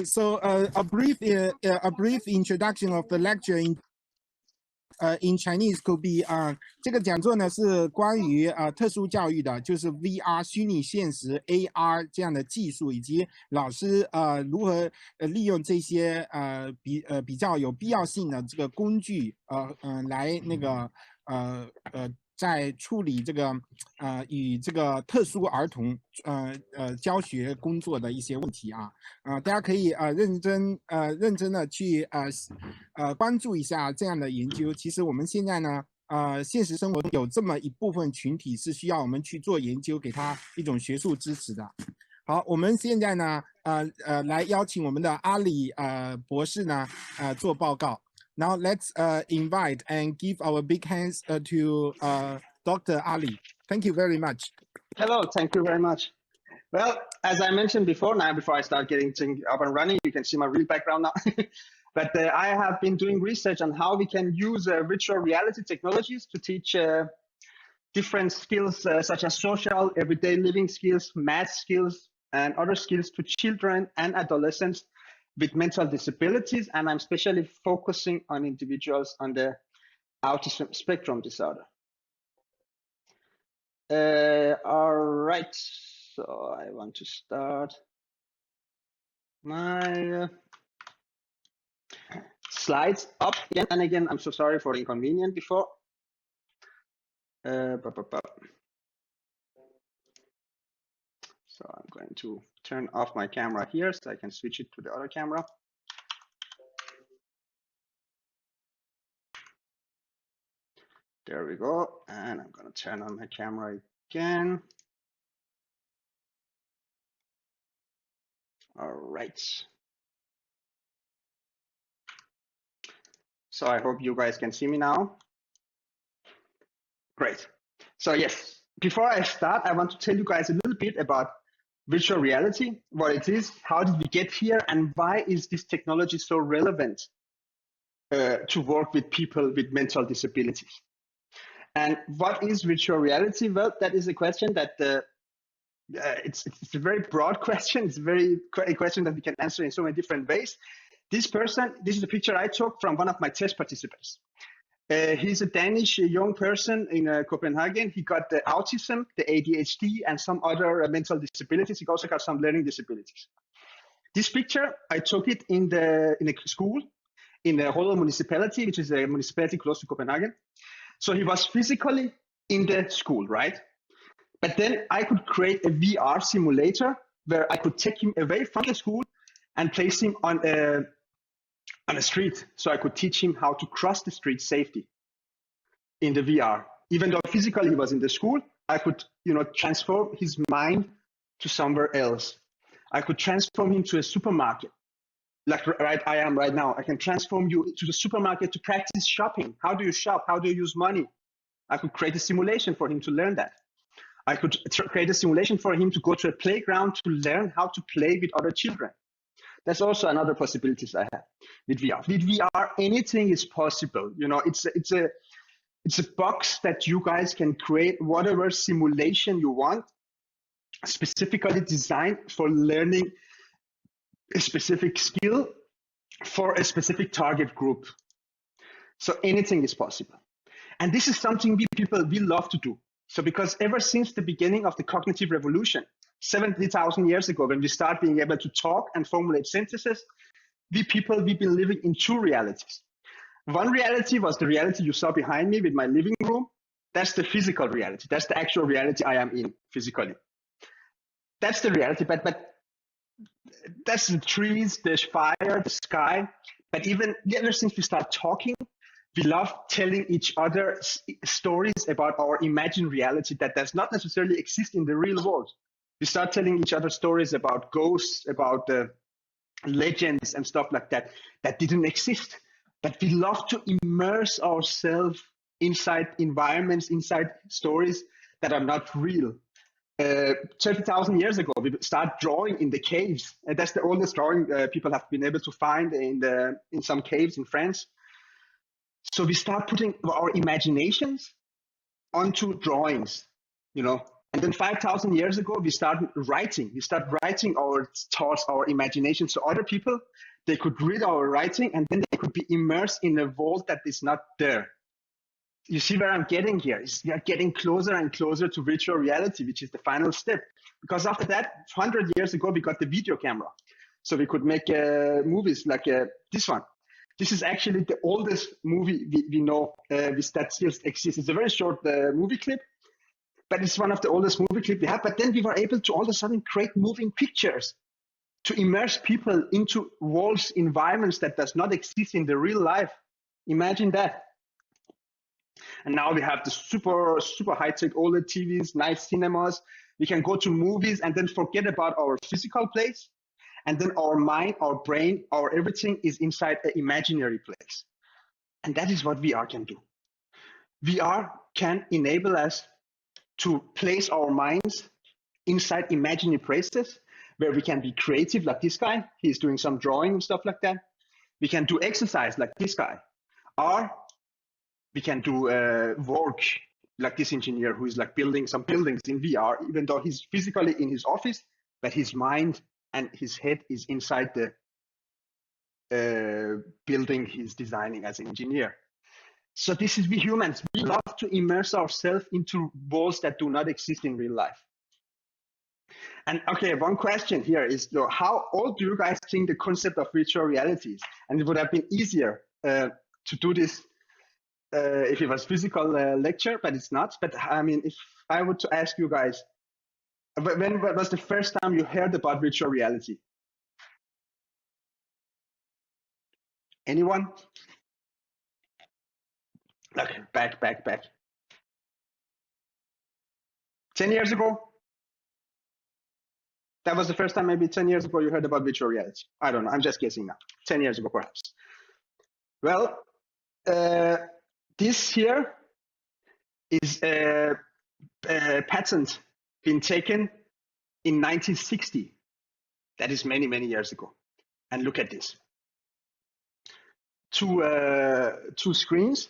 So a brief introduction of the lecture in Chinese could be 这个讲座呢是关于特殊教育的，就是 VR 虚拟现实 AR 这样的技术，以及老师如何利用这些比较有必要性的这个工具来那个在处理这个与这个特殊儿童教学工作的一些问题啊大家可以认真的去关注一下这样的研究。其实我们现在呢现实生活中有这么一部分群体是需要我们去做研究，给他一种学术支持的。好，我们现在呢来邀请我们的阿里博士呢做报告。Now let's invite and give our big hands to Dr. Ali. Thank you very much. Hello, thank you very much. Well, as I mentioned before I start getting things up and running, you can see my real background now. But I have been doing research on how we can use virtual reality technologies to teach different skills such as social, everyday living skills, math skills, and other skills to children and adolescents with mental disabilities, and I'm especially focusing on individuals on the autism spectrum disorder. All right, so I want to start my slides up again and again. I'm so sorry for the inconvenience before. So I'm going to turn off my camera here so I can switch it to the other camera. There we go. And I'm going to turn on my camera again. All right. So I hope you guys can see me now. Great. So yes, before I start, I want to tell you guys a little bit about virtual reality, what it is, how did we get here, and why is this technology so relevant to work with people with mental disabilities. And what is virtual reality? Well, that is a question that it's a very broad question. It's a question that we can answer in so many different ways. This is a picture I took from one of my test participants. He's a Danish young person in Copenhagen. He got the autism, the ADHD, and some other mental disabilities. He also got some learning disabilities. This picture, I took it in a school in the Rødovre municipality, which is a municipality close to Copenhagen. So he was physically in the school, right? But then I could create a VR simulator where I could take him away from the school and place him on a street, so I could teach him how to cross the street safely in the VR. Even though physically he was in the school, I could, transform his mind to somewhere else. I could transform him to a supermarket, like I am right now. I can transform you to the supermarket to practice shopping. How do you shop? How do you use money? I could create a simulation for him to learn that. I could create a simulation for him to go to a playground to learn how to play with other children. That's also another possibilities I have with VR. With VR, anything is possible. It's a box that you guys can create whatever simulation you want, specifically designed for learning a specific skill for a specific target group. So anything is possible. And this is something we love to do. So because ever since the beginning of the cognitive revolution, 70,000 years ago, when we start being able to talk and formulate sentences, we've been living in two realities. One reality was the reality you saw behind me with my living room. That's the physical reality. That's the actual reality I am in physically. That's the reality, but that's the trees, the fire, the sky. But even ever since we start talking, we love telling each other stories about our imagined reality that does not necessarily exist in the real world. We start telling each other stories about ghosts, about legends and stuff like that didn't exist. But we love to immerse ourselves inside environments, inside stories that are not real. 30,000 years ago, we start drawing in the caves. And that's the oldest drawing people have been able to find in some caves in France. So we start putting our imaginations onto drawings, And then 5,000 years ago, we started writing. We started writing our thoughts, our imagination. So other people, they could read our writing, and then they could be immersed in a world that is not there. You see where I'm getting here? We are getting closer and closer to virtual reality, which is the final step. Because after that, 100 years ago, we got the video camera. So we could make movies like this one. This is actually the oldest movie we know that still exists. It's a very short movie clip, but it's one of the oldest movie clips we have. But then we were able to all of a sudden create moving pictures to immerse people into worlds, environments that does not exist in the real life. Imagine that. And now we have the super, super high-tech OLED TVs, nice cinemas. We can go to movies and then forget about our physical place. And then our mind, our brain, our everything is inside an imaginary place. And that is what VR can do. VR can enable us to place our minds inside imaginary places where we can be creative, like this guy. He's doing some drawing and stuff like that. We can do exercise like this guy. Or we can do work like this engineer who is like building some buildings in VR, even though he's physically in his office, but his mind and his head is inside the building he's designing as an engineer. So this is we humans. We love to immerse ourselves into worlds that do not exist in real life. And okay, one question here is, how old do you guys think the concept of virtual reality is? And it would have been easier to do this if it was physical lecture, but it's not. But I mean, if I were to ask you guys, when was the first time you heard about virtual reality? Anyone? Okay, back. 10 years ago? That was the first time, maybe 10 years ago, you heard about virtual reality. I don't know, I'm just guessing now. 10 years ago, perhaps. Well, this here is a patent been taken in 1960. That is many, many years ago. And look at this. Two screens.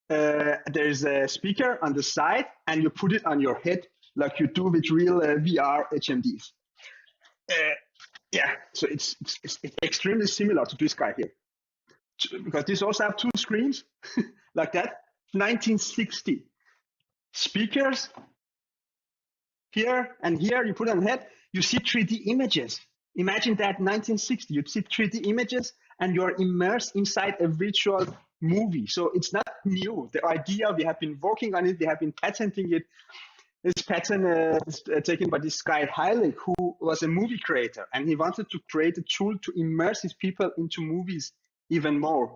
There's a speaker on the side, and you put it on your head like you do with real VR HMDs. Yeah, so it's extremely similar to this guy here. Because this also have two screens like that. 1960 speakers here and here, you put on head, you see 3D images. Imagine that 1960, you see 3D images and you're immersed inside a virtual movie. So it's not new. The idea, we have been working on it, we have been patenting it. This patent is taken by this guy Heilig, who was a movie creator, and he wanted to create a tool to immerse his people into movies even more.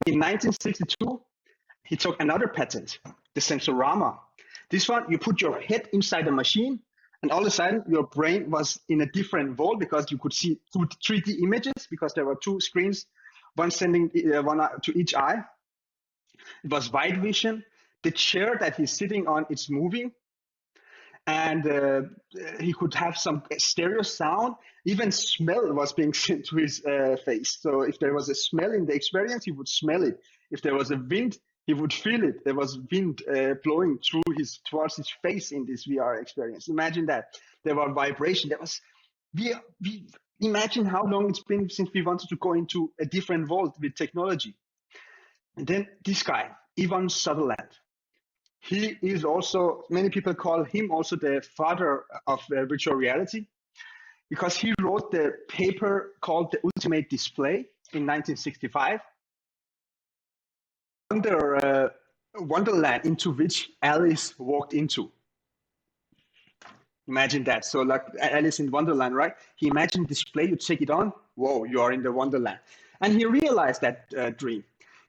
In 1962, he took another patent, the Sensorama. This one, you put your head inside a machine, and all of a sudden your brain was in a different world because you could see 3D images because there were two screens, one sending one to each eye. It was wide vision. The chair that he's sitting on, it's moving. And he could have some stereo sound. Even smell was being sent to his face. So if there was a smell in the experience, he would smell it. If there was a wind, he would feel it. There was wind blowing towards his face in this VR experience. Imagine that. There were vibration. We imagine how long it's been since we wanted to go into a different world with technology. And then this guy, Ivan Sutherland. He is also, many people call him also the father of virtual reality, because he wrote the paper called The Ultimate Display in 1965. Wonderland into which Alice walked into. Imagine that. So like Alice in Wonderland, right? He imagined display, you take it on, whoa, you are in the Wonderland. And he realized that dream.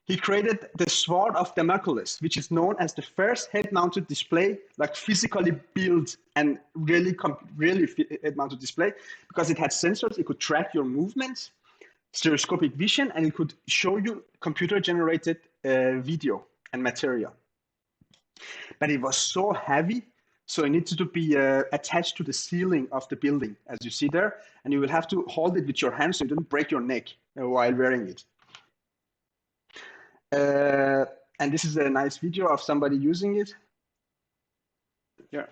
He created the Sword of Damocles, which is known as the first head-mounted display, like physically built and really head-mounted display, because it had sensors. It could track your movements, stereoscopic vision, and it could show you computer-generated video and material. But it was so heavy, so it needed to be attached to the ceiling of the building, as you see there, and you will have to hold it with your hands so you don't break your neck while wearing it. And this is a nice video of somebody using it. Yeah,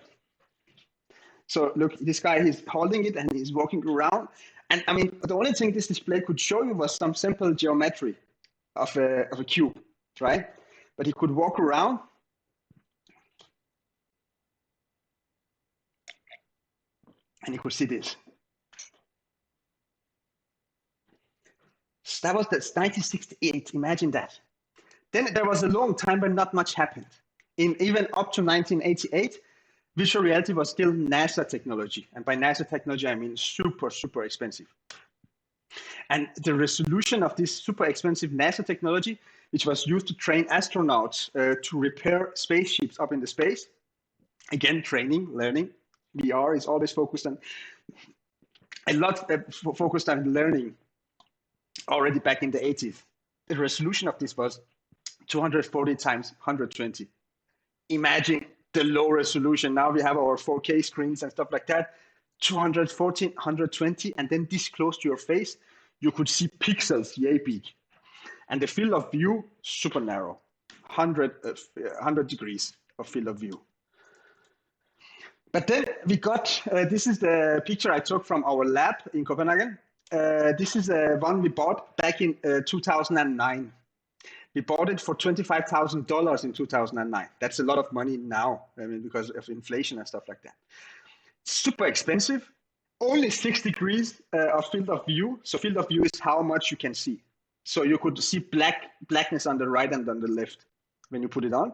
So look, this guy, he's holding it and he's walking around. And I mean, the only thing this display could show you was some simple geometry of a cube, right? But he could walk around. And you could see this. So that's 1968. Imagine that. Then there was a long time when not much happened. Even up to 1988, virtual reality was still NASA technology. And by NASA technology, I mean super, super expensive. And the resolution of this super expensive NASA technology, which was used to train astronauts to repair spaceships up in the space, again, training, learning. VR is always focused on focused on learning already back in the 80s. The resolution of this was 240 times 120. Imagine the low resolution. Now we have our 4K screens and stuff like that. 240, 120, and then this close to your face, you could see pixels yay big. And the field of view, super narrow, 100 degrees of field of view. But then we got, this is the picture I took from our lab in Copenhagen. This is one we bought back in 2009. We bought it for $25,000 in 2009. That's a lot of money now, I mean, because of inflation and stuff like that. Super expensive, only 6 degrees of field of view. So field of view is how much you can see. So you could see blackness on the right and on the left when you put it on.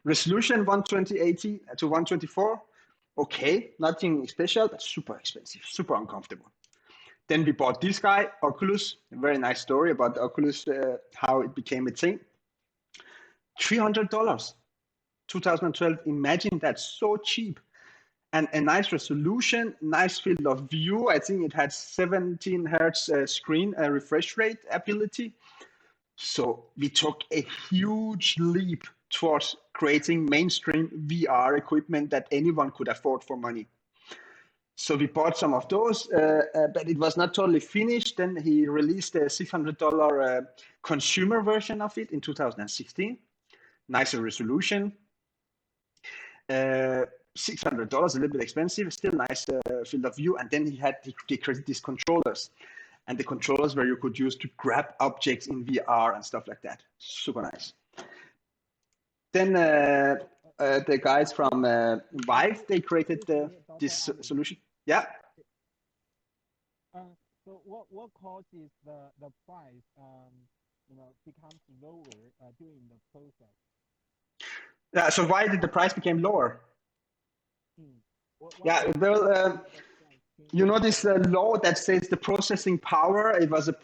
Resolution 120/80 to 124. Okay, nothing special, but super expensive, super uncomfortable. Then we bought this guy, Oculus. A very nice story about the Oculus, how it became a thing. $300, 2012. Imagine that, so cheap. And a nice resolution, nice field of view. I think it had 17 hertz screen refresh rate ability. So we took a huge leap towards creating mainstream VR equipment that anyone could afford for money. So we bought some of those, but it was not totally finished. Then he released a $600 consumer version of it in 2016. Nicer resolution. $600, a little bit expensive, still nice field of view. And then he created these controllers. And the controllers where you could use to grab objects in VR and stuff like that. Super nice. Then the guys from Vive, they created this solution. Yeah. So what causes the price becomes lower during the process? Yeah. So why did the price become lower? Yeah. Well, you know this law that says the processing power. It was a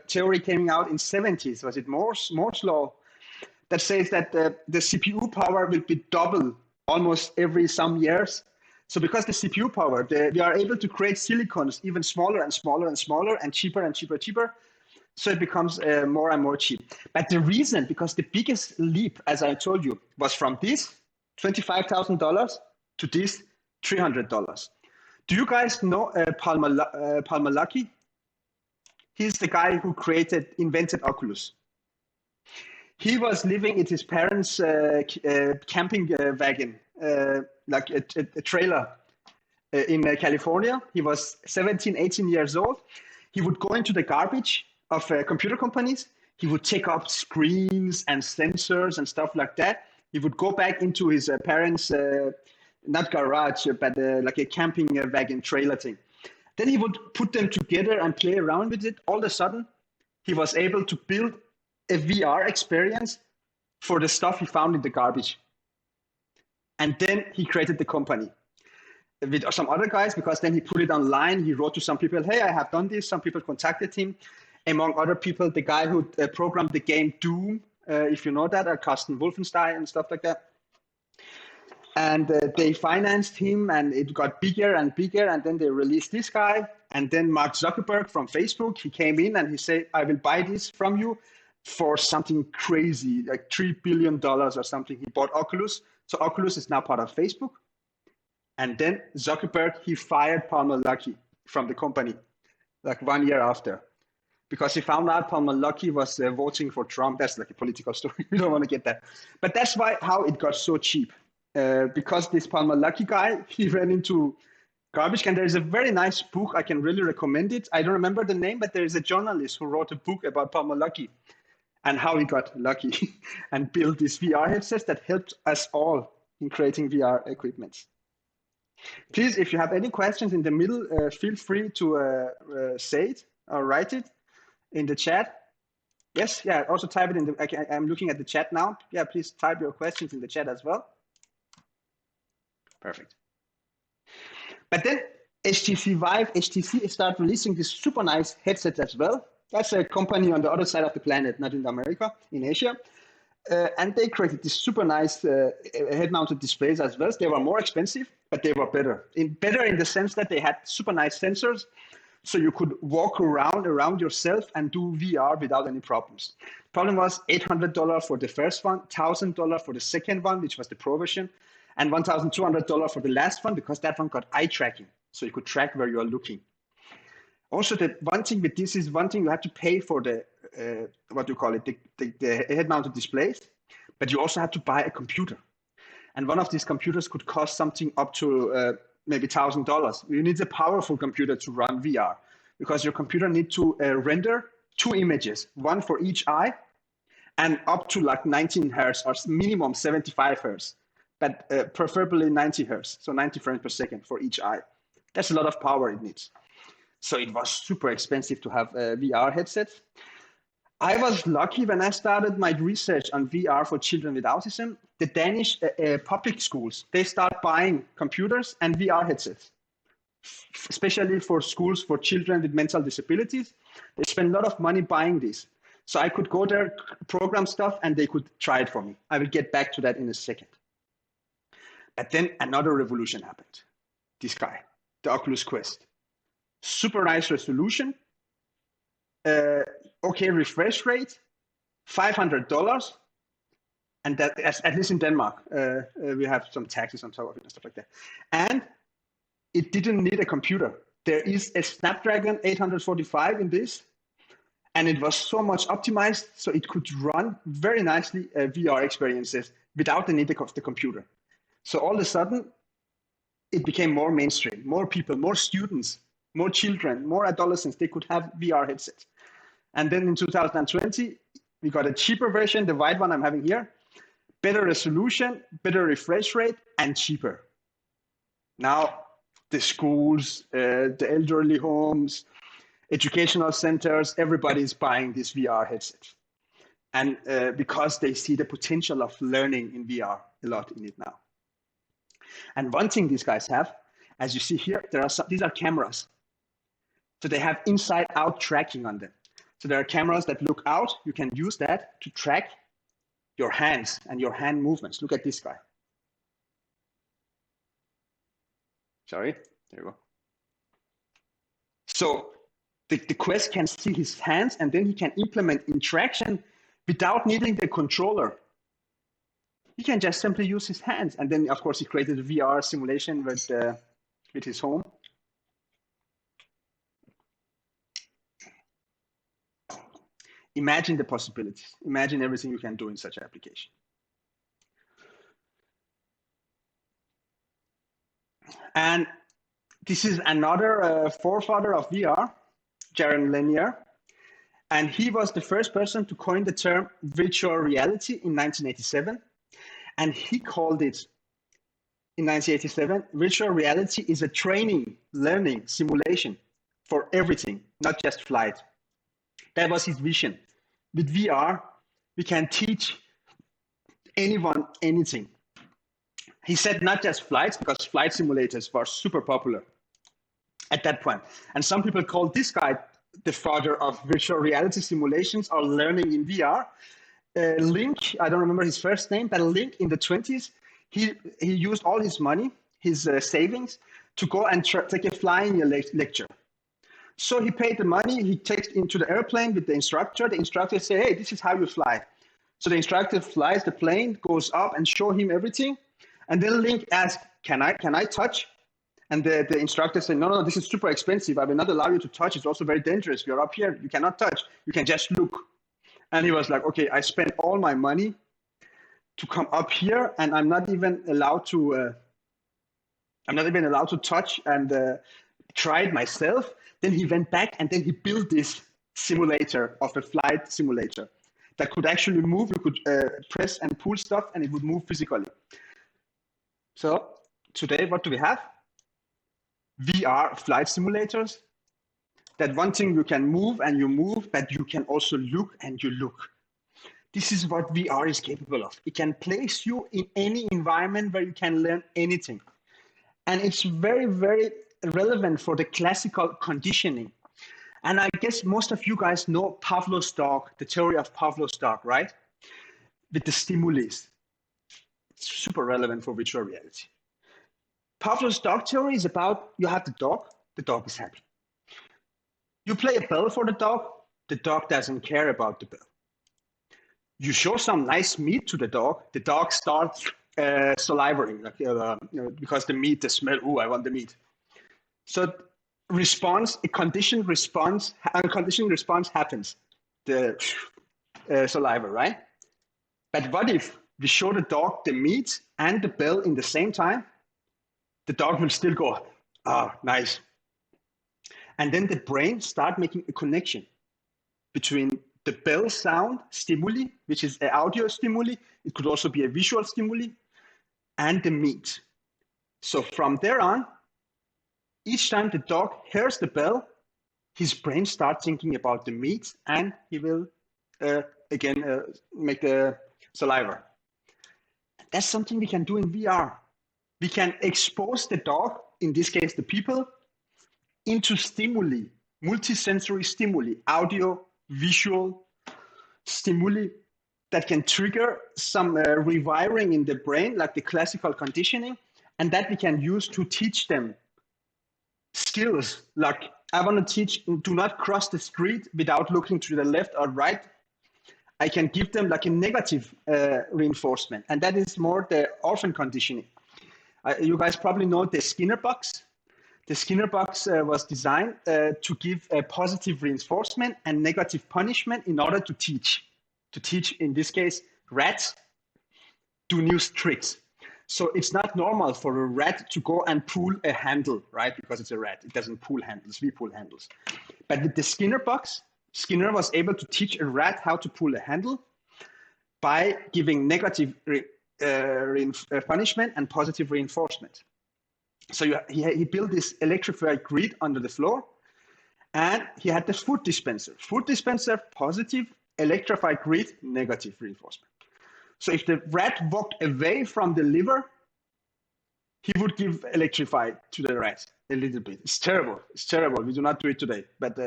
theory came out in 70s. Was it Moore's law? That says that the CPU power will be double almost every some years. So because the CPU power, we are able to create silicons even smaller and smaller and smaller and cheaper and cheaper and cheaper. So it becomes more and more cheap. But the reason, because the biggest leap, as I told you, was from this $25,000 to this $300. Do you guys know Palmer Luckey? He's the guy who invented Oculus. He was living in his parents' camping wagon, like a trailer in California. He was 17, 18 years old. He would go into the garbage of computer companies. He would take up screens and sensors and stuff like that. He would go back into his parents' not garage, but like a camping wagon trailer thing. Then he would put them together and play around with it. All of a sudden, he was able to build a VR experience for the stuff he found in the garbage. And then he created the company with some other guys, because then he put it online. He wrote to some people, hey, I have done this. Some people contacted him. Among other people, the guy who programmed the game Doom, if you know that, Carsten Wolfenstein and stuff like that. And they financed him, and it got bigger and bigger. And then they released this guy. And then Mark Zuckerberg from Facebook, he came in and he said, I will buy this from you for something crazy, like $3 billion or something. He bought Oculus. So Oculus is now part of Facebook. And then Zuckerberg, he fired Palmer Luckey from the company, like 1 year after, because he found out Palmer Luckey was voting for Trump. That's like a political story. We don't want to get that. But that's how it got so cheap. Because this Palmer Luckey guy, he ran into garbage can. There's a very nice book. I can really recommend it. I don't remember the name, but there's a journalist who wrote a book about Palmer Luckey and how he got lucky and built these VR headsets that helped us all in creating VR equipment. Please, if you have any questions in the middle, feel free to say it or write it in the chat. Yes, yeah, also type it in the, I'm looking at the chat now. Yeah, please type your questions in the chat as well. Perfect. But then HTC Vive, HTC started releasing this super nice headset as well. That's a company on the other side of the planet, not in America, in Asia. And they created this super nice head-mounted displays as well. They were more expensive, but they were better. Better in the sense that they had super nice sensors, so you could walk around yourself and do VR without any problems. Problem was $800 for the first one, $1,000 for the second one, which was the Pro version, and $1,200 for the last one, because that one got eye tracking, so you could track where you are looking. Also, the one thing with this is one thing you have to pay for the what do you call it, the head-mounted displays, but you also have to buy a computer, and one of these computers could cost something up to maybe $1,000. You need a powerful computer to run VR, because your computer needs to render 2 images, one for each eye, and up to like 19 hertz or minimum 75 hertz, but preferably 90 hertz, so 90 frames per second for each eye. That's a lot of power it needs. So it was super expensive to have VR headsets. I was lucky when I started my research on VR for children with autism. The Danish public schools, they start buying computers and VR headsets, especially for schools for children with mental disabilities. They spend a lot of money buying these. So I could go there, program stuff, and they could try it for me. I will get back to that in a second. But then another revolution happened. This guy, the Oculus Quest. Super nice resolution, okay refresh rate, $500, and that at least in Denmark, we have some taxes on top of it and stuff like that. And it didn't need a computer. There is a Snapdragon 845 in this, and it was so much optimized so it could run very nicely VR experiences without the need of the computer. So all of a sudden, it became more mainstream, more people, more students, more children, more adolescents, they could have VR headsets. And then in 2020, we got a cheaper version, the white one I'm having here, better resolution, better refresh rate, and cheaper. Now, the schools, the elderly homes, educational centers, everybody's buying this VR headset. And because they see the potential of learning in VR a lot in it now. And one thing these guys have, as you see here, these are cameras. So they have inside-out tracking on them. So there are cameras that look out. You can use that to track your hands and your hand movements. Look at this guy. Sorry, there you go. So the Quest can see his hands, and then he can implement interaction without needing the controller. He can just simply use his hands. And then, of course, he created a VR simulation with his home. Imagine the possibilities. Imagine everything you can do in such an application. And this is another forefather of VR, Jaron Lanier. And he was the first person to coin the term virtual reality in 1987. And he called it, in 1987, virtual reality is a training, learning, simulation for everything, not just flight. That was his vision. With VR, we can teach anyone anything. He said not just flights, because flight simulators were super popular at that point. And some people call this guy the father of virtual reality simulations or learning in VR. Link, I don't remember his first name, but Link in the 20s, he used all his money, his savings, to go and take a flying lecture. So he paid the money, he takes into the airplane with the instructor. The instructor says, hey, this is how you fly. So the instructor flies the plane, goes up and show him everything. And then Link asks, can I touch? And the instructor said, no, this is super expensive. I will not allow you to touch. It's also very dangerous. You're up here, you cannot touch. You can just look. And he was like, okay, I spent all my money to come up here, and I'm not even allowed to I'm not even allowed to touch and try it myself. Then he went back and then he built this simulator of a flight simulator that could actually move. You could press and pull stuff and it would move physically. So today, what do we have? VR flight simulators. That one thing you can move and you move, but you can also look and you look. This is what VR is capable of. It can place you in any environment where you can learn anything. And it's very, very relevant for the classical conditioning. And I guess most of you guys know Pavlos Dog, the theory of Pavlos Dog, right? With the stimuli. It's super relevant for virtual reality. Pavlos Dog theory is about you have the dog is happy. You play a bell for the dog doesn't care about the bell. You show some nice meat to the dog starts salivating, like, because the meat, the smell, I want the meat. So response, a conditioned response happens, the saliva, right? But what if we show the dog the meat and the bell in the same time? The dog will still go, nice. And then the brain start making a connection between the bell sound stimuli, which is an audio stimuli. It could also be a visual stimuli, and the meat. So from there on, each time the dog hears the bell, his brain starts thinking about the meat, and he will again make the saliva. That's something we can do in VR. We can expose the dog, in this case the people, into stimuli, multisensory stimuli, audio, visual stimuli that can trigger some rewiring in the brain, like the classical conditioning, and that we can use to teach them skills. Like, I want to teach, do not cross the street without looking to the left or right. I can give them like a negative reinforcement, and that is more the orphan conditioning. You guys probably know the Skinner box. The Skinner box was designed to give a positive reinforcement and negative punishment in order to teach. To teach, in this case, rats do new tricks. So it's not normal for a rat to go and pull a handle, right? Because it's a rat, it doesn't pull handles, we pull handles. But with the Skinner box, Skinner was able to teach a rat how to pull a handle by giving negative punishment and positive reinforcement. So he built this electrified grid under the floor, and he had the food dispenser. Food dispenser, positive, electrified grid, negative reinforcement. So if the rat walked away from the liver, he would give electrified to the rat a little bit. It's terrible. It's terrible. We do not do it today. But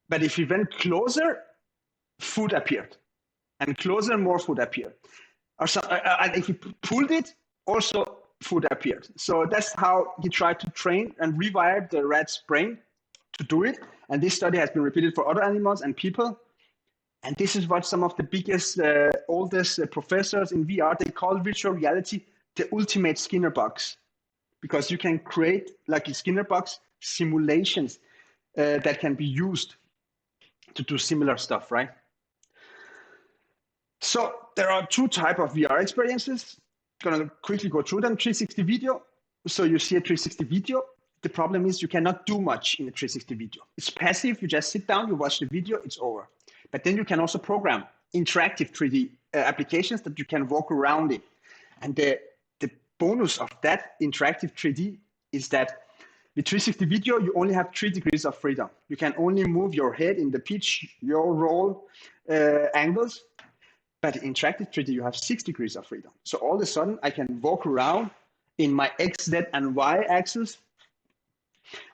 if he went closer, food appeared. And closer, more food appeared. Or so, and if he pulled it, also food appeared. So that's how he tried to train and rewire the rat's brain to do it. And this study has been repeated for other animals and people. And this is what some of the biggest, oldest professors in VR, they call virtual reality the ultimate Skinner box. Because you can create, like a Skinner box, simulations that can be used to do similar stuff, right? So there are two types of VR experiences. I'm going to quickly go through them. 360 video. So you see a 360 video. The problem is you cannot do much in a 360 video. It's passive. You just sit down, you watch the video, it's over. But then you can also program interactive 3D applications that you can walk around in. And the bonus of that interactive 3D is that with 360 video, you only have 3 degrees of freedom. You can only move your head in the pitch, your roll angles. But in interactive 3D, you have 6 degrees of freedom. So all of a sudden, I can walk around in my X, Z, and Y axis.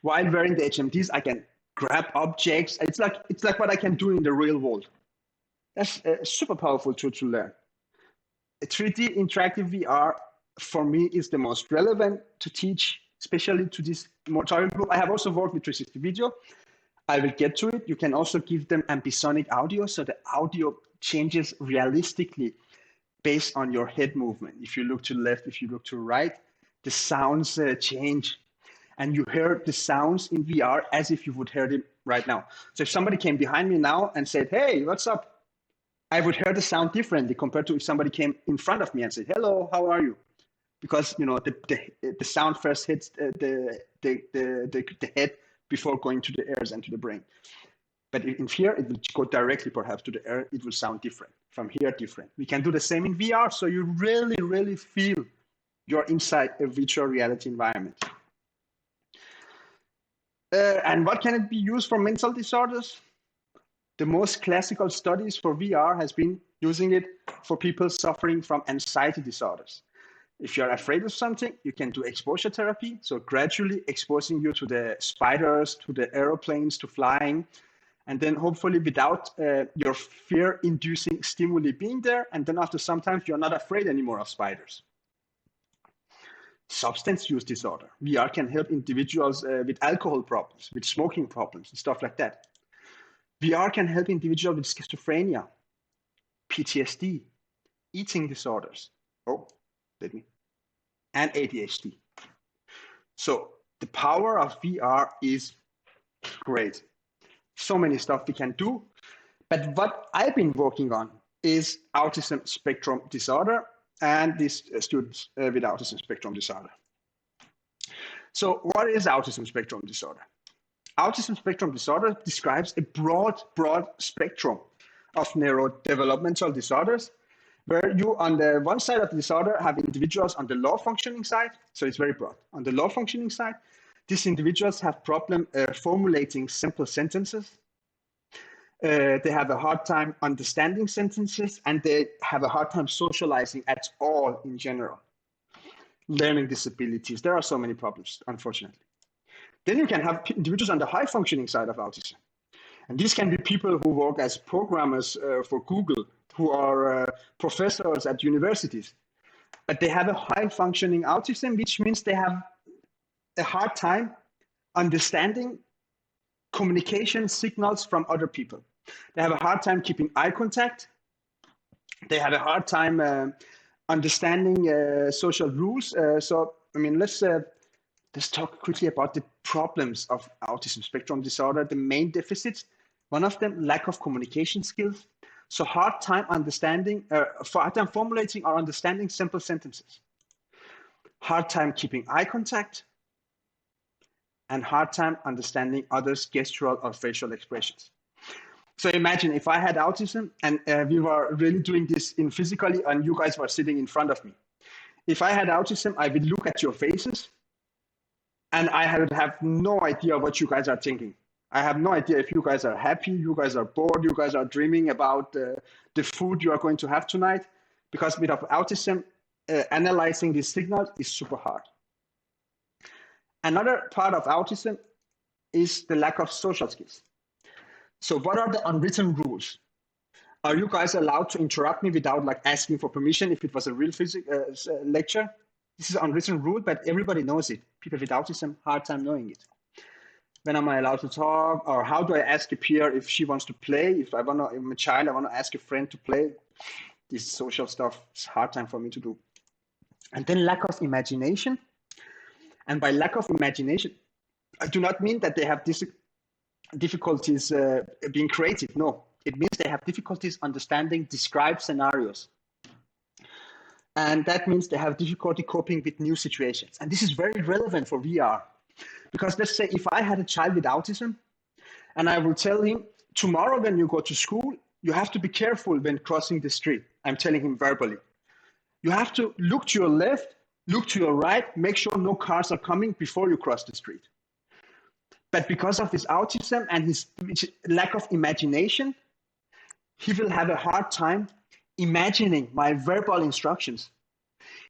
While wearing the HMDs, I can grab objects. It's like what I can do in the real world. That's a super powerful tool to learn. A 3D interactive VR, for me, is the most relevant to teach, especially to this more target group. I have also worked with 360 video. I will get to it. You can also give them ambisonic audio, so the audio changes realistically based on your head movement. If you look to the left, if you look to the right, the sounds change. And you hear the sounds in VR as if you would hear them right now. So if somebody came behind me now and said, hey, what's up? I would hear the sound differently compared to if somebody came in front of me and said, hello, how are you? because the sound first hits the head before going to the ears and to the brain. But in here, it will go directly perhaps to the ear. It will sound different. From here, different. We can do the same in VR, so you really, really feel you're inside a virtual reality environment. And what can it be used for mental disorders? The most classical studies for VR has been using it for people suffering from anxiety disorders. If you're afraid of something, you can do exposure therapy. So gradually exposing you to the spiders, to the aeroplanes, to flying, and then hopefully without your fear-inducing stimuli being there. And then after some time, you're not afraid anymore of spiders. Substance use disorder. VR can help individuals with alcohol problems, with smoking problems, and stuff like that. VR can help individuals with schizophrenia, PTSD, eating disorders, and ADHD. So the power of VR is great. So many stuff we can do. But what I've been working on is autism spectrum disorder and these students with autism spectrum disorder. So what is autism spectrum disorder? Autism spectrum disorder describes a broad spectrum of neurodevelopmental disorders, where you on the one side of the disorder have individuals on the low functioning side, so it's very broad. On the low functioning side, these individuals have problem formulating simple sentences. They have a hard time understanding sentences, and they have a hard time socializing at all in general. Learning disabilities, there are so many problems, unfortunately. Then you can have individuals on the high functioning side of autism. And these can be people who work as programmers for Google, who are professors at universities. But they have a high functioning autism, which means they have a hard time understanding communication signals from other people. They have a hard time keeping eye contact. They have a hard time understanding social rules. So, I mean, let's talk quickly about the problems of autism spectrum disorder, the main deficits. One of them, lack of communication skills. So hard time understanding, hard time formulating or understanding simple sentences. Hard time keeping eye contact, and hard time understanding others' gestural or facial expressions. So imagine if I had autism and we were really doing this in physically and you guys were sitting in front of me. If I had autism, I would look at your faces and I would have no idea what you guys are thinking. I have no idea if you guys are happy, you guys are bored, you guys are dreaming about the food you are going to have tonight, because with autism, analyzing these signals is super hard. Another part of autism is the lack of social skills. So what are the unwritten rules? Are you guys allowed to interrupt me without like asking for permission if it was a real lecture? This is an unwritten rule, but everybody knows it. People with autism, hard time knowing it. When am I allowed to talk? Or how do I ask a peer if she wants to play? If I'm a child, I want to ask a friend to play. This social stuff is hard time for me to do. And then lack of imagination. And by lack of imagination, I do not mean that they have difficulties being creative. No, it means they have difficulties understanding described scenarios. And that means they have difficulty coping with new situations. And this is very relevant for VR. Because let's say if I had a child with autism and I will tell him, tomorrow when you go to school, you have to be careful when crossing the street. I'm telling him verbally. You have to look to your left, look to your right, make sure no cars are coming before you cross the street. But because of his autism and his lack of imagination, he will have a hard time imagining my verbal instructions.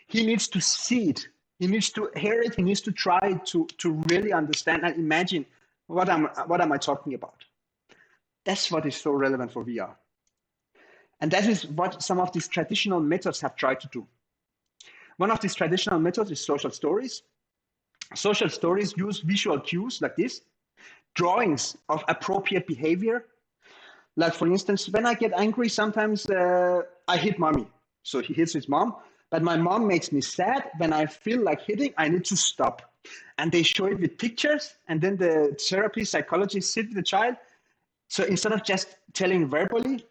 He needs to see it. He needs to hear it. He needs to try to really understand and imagine what am I talking about. That's what is so relevant for VR. And that is what some of these traditional methods have tried to do. One of these traditional methods is social stories. Social stories use visual cues like this, drawings of appropriate behavior. Like for instance, when I get angry, sometimes I hit mommy. So he hits his mom, but my mom makes me sad. When I feel like hitting, I need to stop. And they show it with pictures, and then the therapist, psychologist sit with the child. So instead of just telling verbally,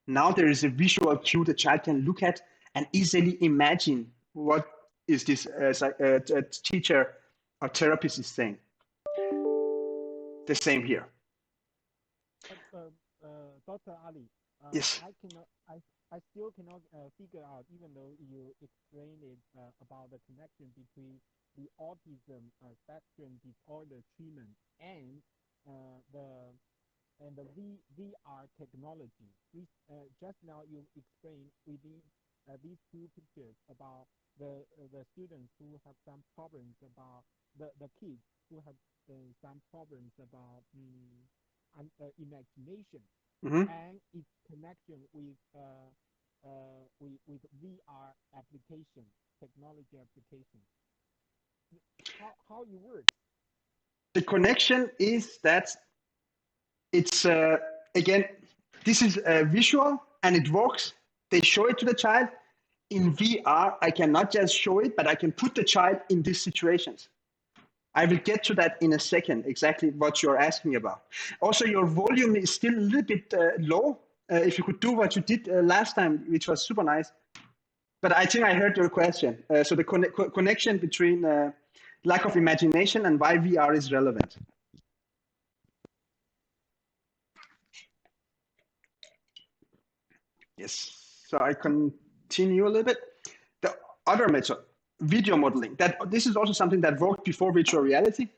now there is a visual cue the child can look at and easily imagine what is this teacher or therapist is saying. The same here. Dr. Ali, yes. I still cannot figure out, even though you explained it about the connection between the autism spectrum disorder treatment and the VR technology. Just now you explained within these two pictures about the students who have some problems about the kids who have some problems about imagination and its connection with VR application, technology application. How it works? The connection is that it's again, this is visual and it works. They show it to the child. In VR, I cannot just show it, but I can put the child in these situations. I will get to that in a second, exactly what you're asking about. Also, your volume is still a little bit low. If you could do what you did last time, which was super nice. But I think I heard your question. So the connection between lack of imagination and why VR is relevant. Yes, so I continue a little bit. The other method, video modeling, this is also something that worked before virtual reality.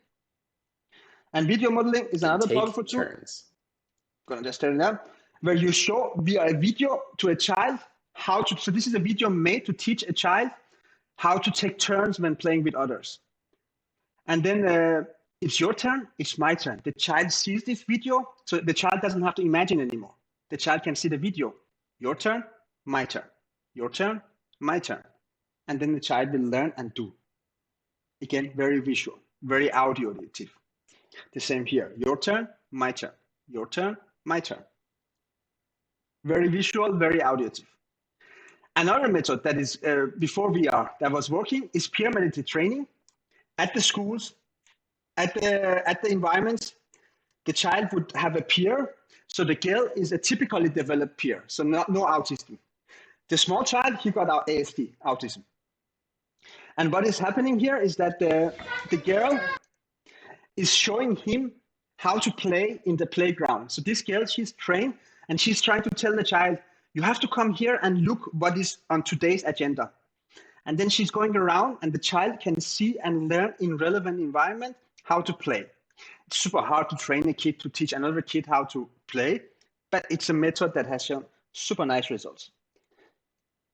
And video modeling is another powerful tool. Gonna just turn it down, where you show via a video to a child how to, so this is a video made to teach a child how to take turns when playing with others. And then it's your turn, it's my turn. The child sees this video, so the child doesn't have to imagine anymore. The child can see the video. Your turn, my turn. Your turn, my turn. And then the child will learn and do. Again, very visual, very auditive. The same here. Your turn, my turn. Your turn, my turn. Very visual, very auditive. Another method that is before VR that was working is peer-mediated training at the schools, at the environments. The child would have a peer. So the girl is a typically developed peer, so no autism. The small child, he got ASD, autism. And what is happening here is that the girl is showing him how to play in the playground. So this girl, she's trained and she's trying to tell the child, you have to come here and look what is on today's agenda. And then she's going around and the child can see and learn in relevant environment how to play. It's super hard to train a kid to teach another kid how to play, but it's a method that has shown super nice results.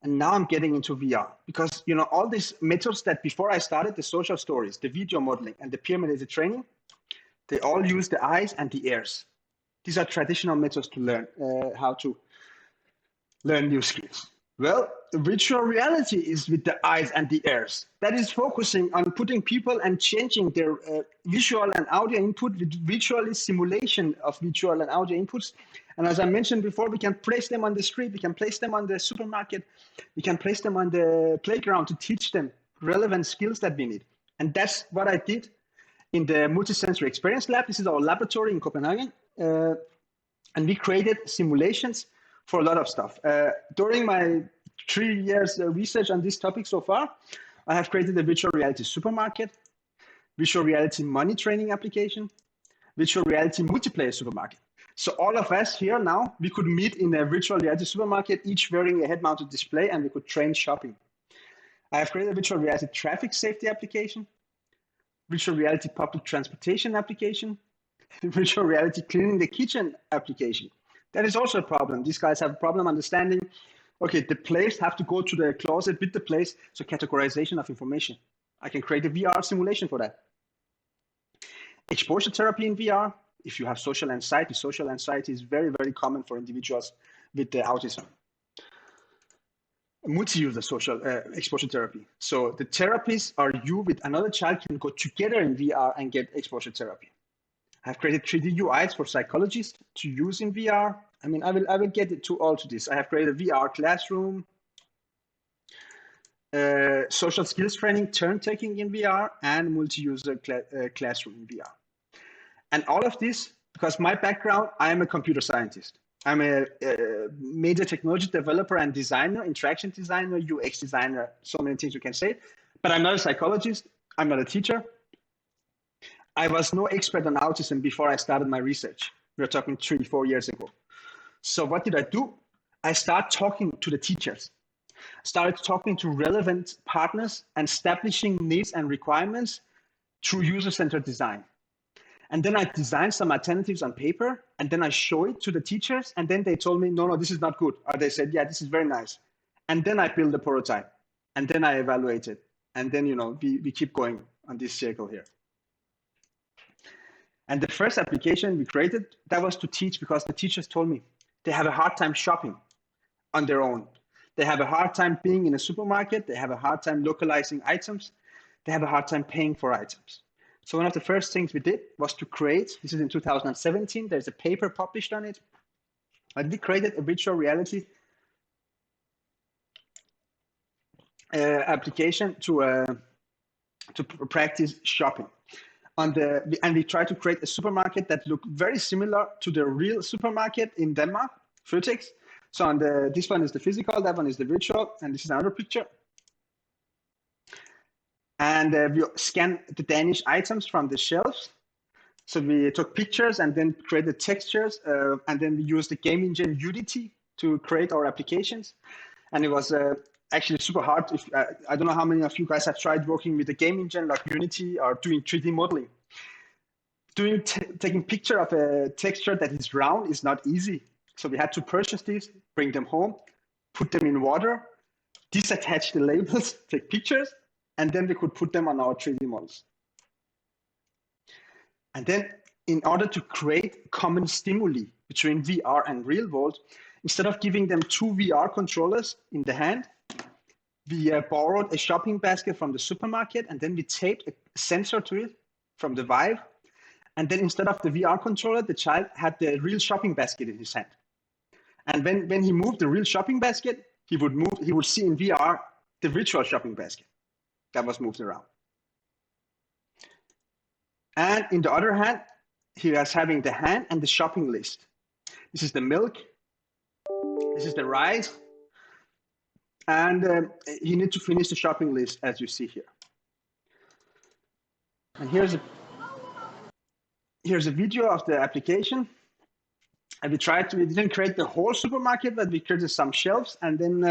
And now I'm getting into VR because, you know, all these methods that before I started, the social stories, the video modeling, and the peer-mediated training, they all use the eyes and the ears. These are traditional methods to learn how to learn new skills. Well, virtual reality is with the eyes and the ears. That is focusing on putting people and changing their visual and audio input with visual simulation of visual and audio inputs. And as I mentioned before, we can place them on the street, we can place them on the supermarket, we can place them on the playground to teach them relevant skills that we need. And that's what I did in the Multisensory Experience Lab. This is our laboratory in Copenhagen. And we created simulations for a lot of stuff. During my 3 years research on this topic so far, I have created a virtual reality supermarket, virtual reality money training application, virtual reality multiplayer supermarket. So all of us here now, we could meet in a virtual reality supermarket, each wearing a head-mounted display, and we could train shopping. I have created a virtual reality traffic safety application, virtual reality public transportation application, virtual reality cleaning the kitchen application. That is also a problem. These guys have a problem understanding, okay, the place have to go to the closet with the place, so categorization of information. I can create a VR simulation for that. Exposure therapy in VR. If you have social anxiety is very, very common for individuals with autism. Multi-user social exposure therapy. So the therapists or you with another child can go together in VR and get exposure therapy. I've created 3D UIs for psychologists to use in VR. I mean, I will get to all to this. I have created a VR classroom, social skills training, turn taking in VR, and multi-user classroom in VR. And all of this, because my background, I am a computer scientist. I'm a media technology developer and designer, interaction designer, UX designer, so many things you can say. But I'm not a psychologist. I'm not a teacher. I was no expert on autism before I started my research. We're talking 3-4 years ago. So what did I do? I started talking to the teachers, started talking to relevant partners and establishing needs and requirements through user-centered design. And then I designed some alternatives on paper, and then I show it to the teachers, and then they told me, no, this is not good. Or they said, yeah, this is very nice. And then I build a prototype, and then I evaluate it. And then, we keep going on this circle here. And the first application we created, that was to teach, because the teachers told me they have a hard time shopping on their own. They have a hard time being in a supermarket. They have a hard time localizing items. They have a hard time paying for items. So one of the first things we did was to create, this is in 2017, there's a paper published on it. We created a virtual reality application to practice shopping. And we tried to create a supermarket that looked very similar to the real supermarket in Denmark, Føtex. So this one is the physical, that one is the virtual, and this is another picture. And we scanned the Danish items from the shelves. So we took pictures and then created textures, and then we used the game engine Unity to create our applications. And it was actually super hard. I don't know how many of you guys have tried working with a game engine like Unity or doing 3D modeling. Taking picture of a texture that is round is not easy. So we had to purchase these, bring them home, put them in water, disattach the labels, take pictures, and then we could put them on our 3D models. And then in order to create common stimuli between VR and real world, instead of giving them 2 VR controllers in the hand, we borrowed a shopping basket from the supermarket, and then we taped a sensor to it from the Vive. And then instead of the VR controller, the child had the real shopping basket in his hand. And when he moved the real shopping basket, he would see in VR the virtual shopping basket that was moved around. And in the other hand, he was having the hand and the shopping list. This is the milk. This is the rice. And he needs to finish the shopping list, as you see here. And here's a video of the application. And we didn't create the whole supermarket, but we created some shelves. And then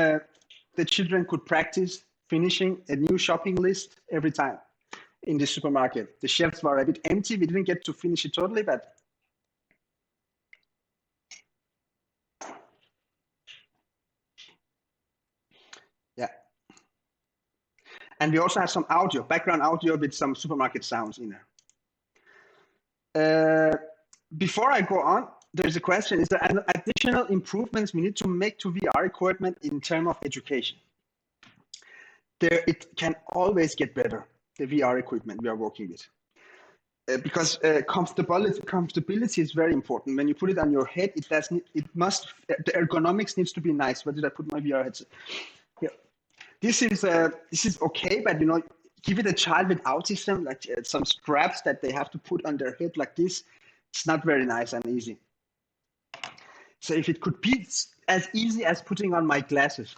the children could practice finishing a new shopping list every time in the supermarket. The shelves were a bit empty. We didn't get to finish it totally, but yeah. And we also have some audio, background audio with some supermarket sounds in there. Before I go on, there's a question. Is there additional improvements we need to make to VR equipment in terms of education? It can always get better, the VR equipment we are working with. Because comfortability is very important. When you put it on your head, the ergonomics needs to be nice. Where did I put my VR headset? Yeah. This is okay, but give it a child with autism, like some straps that they have to put on their head like this. It's not very nice and easy. So if it could be as easy as putting on my glasses,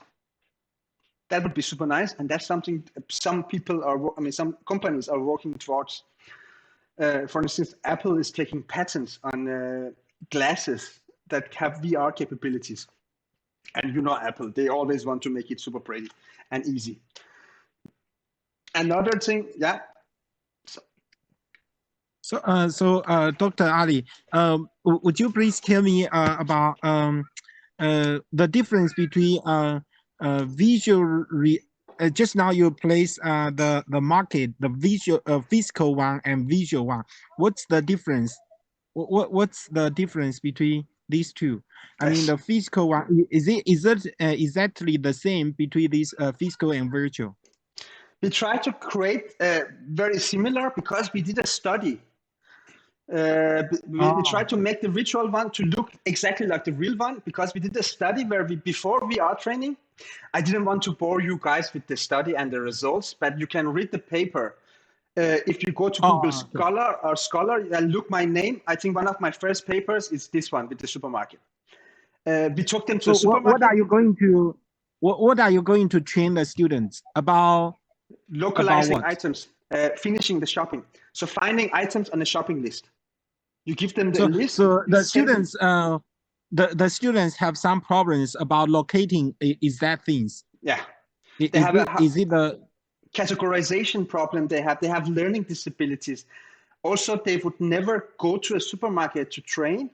that would be super nice. And that's something some companies are working towards. For instance, Apple is taking patents on glasses that have VR capabilities. And Apple, they always want to make it super pretty and easy. Another thing, yeah. So, Dr. Ali, would you please tell me about the difference between visual? Just now you place the market, the visual, physical one and visual one. What's the difference? What's the difference between these two? I mean, the physical one, is it exactly the same between these physical and virtual? We try to create very similar because we did a study. We tried to make the virtual one to look exactly like the real one because we did a study where before VR training, I didn't want to bore you guys with the study and the results, but you can read the paper. If you go to Google Scholar and look my name, I think one of my first papers is this one with the supermarket. We took them to the supermarket. What are you going to train the students about Localizing what? items, finishing the shopping. So finding items on the shopping list. You give them the list. So you the send them- students, the students have some problems about locating exact things. Yeah, I- they Is have it, a is it the categorization problem. They have learning disabilities. Also, they would never go to a supermarket to train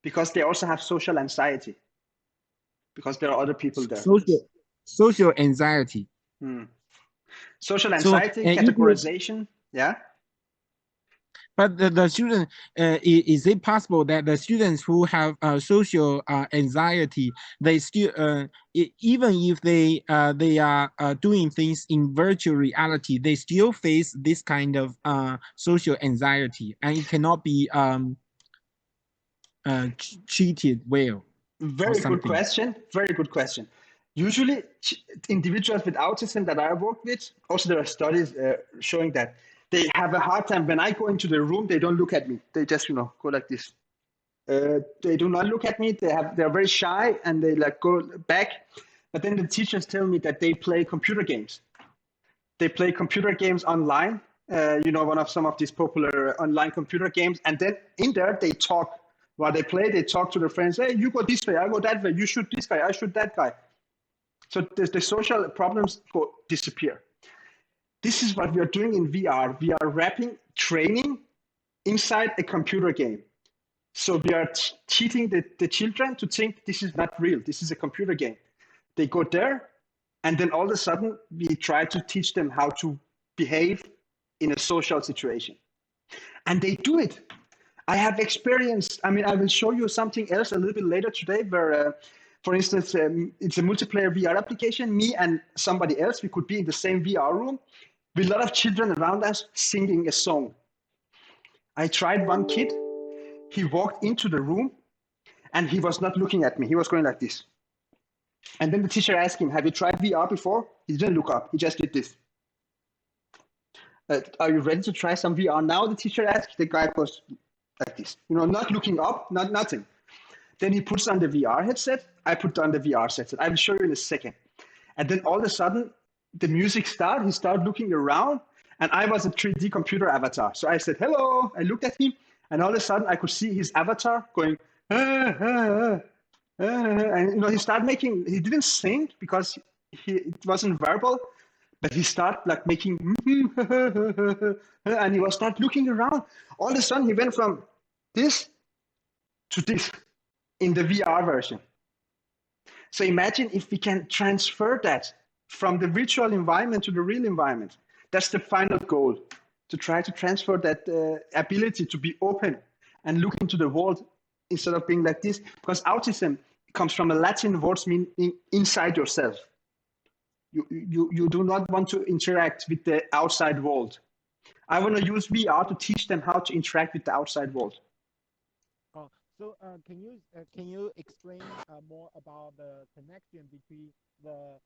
because they also have social anxiety because there are other people there. social anxiety? Social So anxiety, if you, categorization. Yeah. but the student, is it possible that the students who have social anxiety, they still, even if they are doing things in virtual reality, they still face this kind of social anxiety, and it cannot be treated well or Very good something. question. Very good question. Usually, individuals with autism that I work with, also there are studies showing that they have a hard time. When I go into the room, they don't look at me. They just, go like this. They do not look at me. They're very shy and they like go back. But then the teachers tell me that they play computer games. They play computer games online. One of some of these popular online computer games, and then in there they talk. While they play, they talk to their friends. Hey, you go this way, I go that way. You shoot this guy, I shoot that guy. So the social problems disappear. This is what we are doing in VR. We are wrapping training inside a computer game. So we are cheating the children to think this is not real. This is a computer game. They go there, and then all of a sudden we try to teach them how to behave in a social situation. And they do it. I have experienced, I will show you something else a little bit later today where, for instance, it's a multiplayer VR application. Me and somebody else, we could be in the same VR room with a lot of children around us singing a song. I tried one kid. He walked into the room and he was not looking at me. He was going like this. And then the teacher asked him, have you tried VR before? He didn't look up. He just did this. Are you ready to try some VR now? The teacher asked. The guy was like this, not looking up, nothing. Then he puts on the VR headset. I put on the VR headset. I will show you in a second. And then all of a sudden, the music started. He started looking around, and I was a 3D computer avatar. So I said, hello. I looked at him, and all of a sudden, I could see his avatar going, and he started making. He didn't sing because it wasn't verbal, but he started like making, and he was start looking around. All of a sudden, he went from this to this in the VR version. So imagine if we can transfer that from the virtual environment to the real environment. That's the final goal, to try to transfer that ability to be open and look into the world instead of being like this. Because autism comes from a Latin word meaning inside yourself. You do not want to interact with the outside world. I want to use VR to teach them how to interact with the outside world. Oh, so can you explain more about the connection between the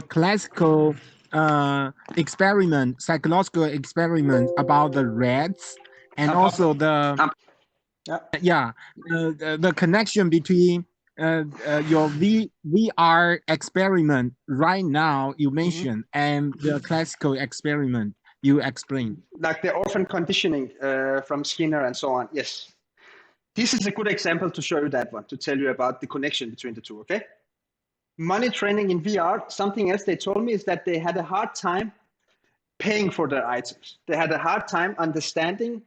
classical experiment, psychological experiment about the rats, and also the the connection between your VR experiment right now you mentioned and the classical experiment you explained? Like the orphan conditioning from Skinner and so on. Yes. This is a good example to show you that one, to tell you about the connection between the two, okay? Money training in VR, something else they told me is that they had a hard time paying for their items. They had a hard time understanding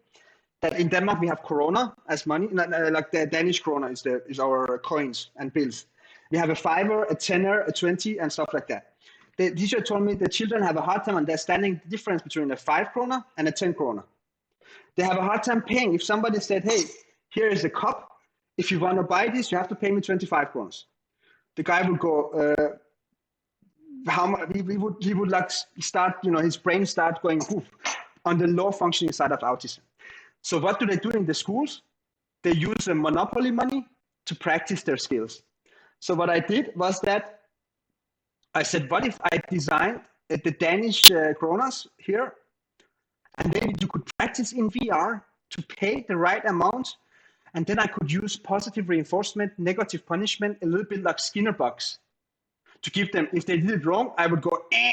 that in Denmark we have krona as money, like the Danish krona is our coins and bills. We have a fiver, a tenner, a 20, and stuff like that. The teacher told me the children have a hard time understanding the difference between a 5 krona and a 10 krona. They have a hard time paying. If somebody said, hey, here is a cup. If you want to buy this, you have to pay me 25 kronas. The guy would go, how much? He would like start, his brain start going on the low functioning side of autism. So what do they do in the schools? They use the monopoly money to practice their skills. So what I did was that I said, what if I designed the Danish kronas here, and then you could practice in VR to pay the right amount, And then I could use positive reinforcement, negative punishment, a little bit like Skinner box, to give them, if they did it wrong, I would go, eh.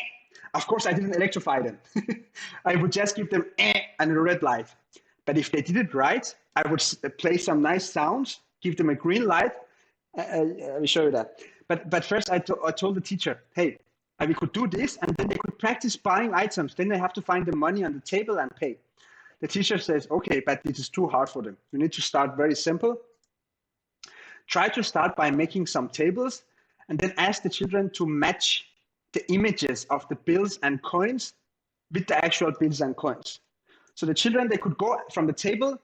Of course, I didn't electrify them. I would just give them and a red light. But if they did it right, I would play some nice sounds, give them a green light. I'll show you that. But first, I told the teacher, hey, we could do this, and then they could practice buying items. Then they have to find the money on the table and pay. The teacher says, okay, but it is too hard for them. You need to start very simple. Try to start by making some tables, and then ask the children to match the images of the bills and coins with the actual bills and coins. So the children, they could go from the table,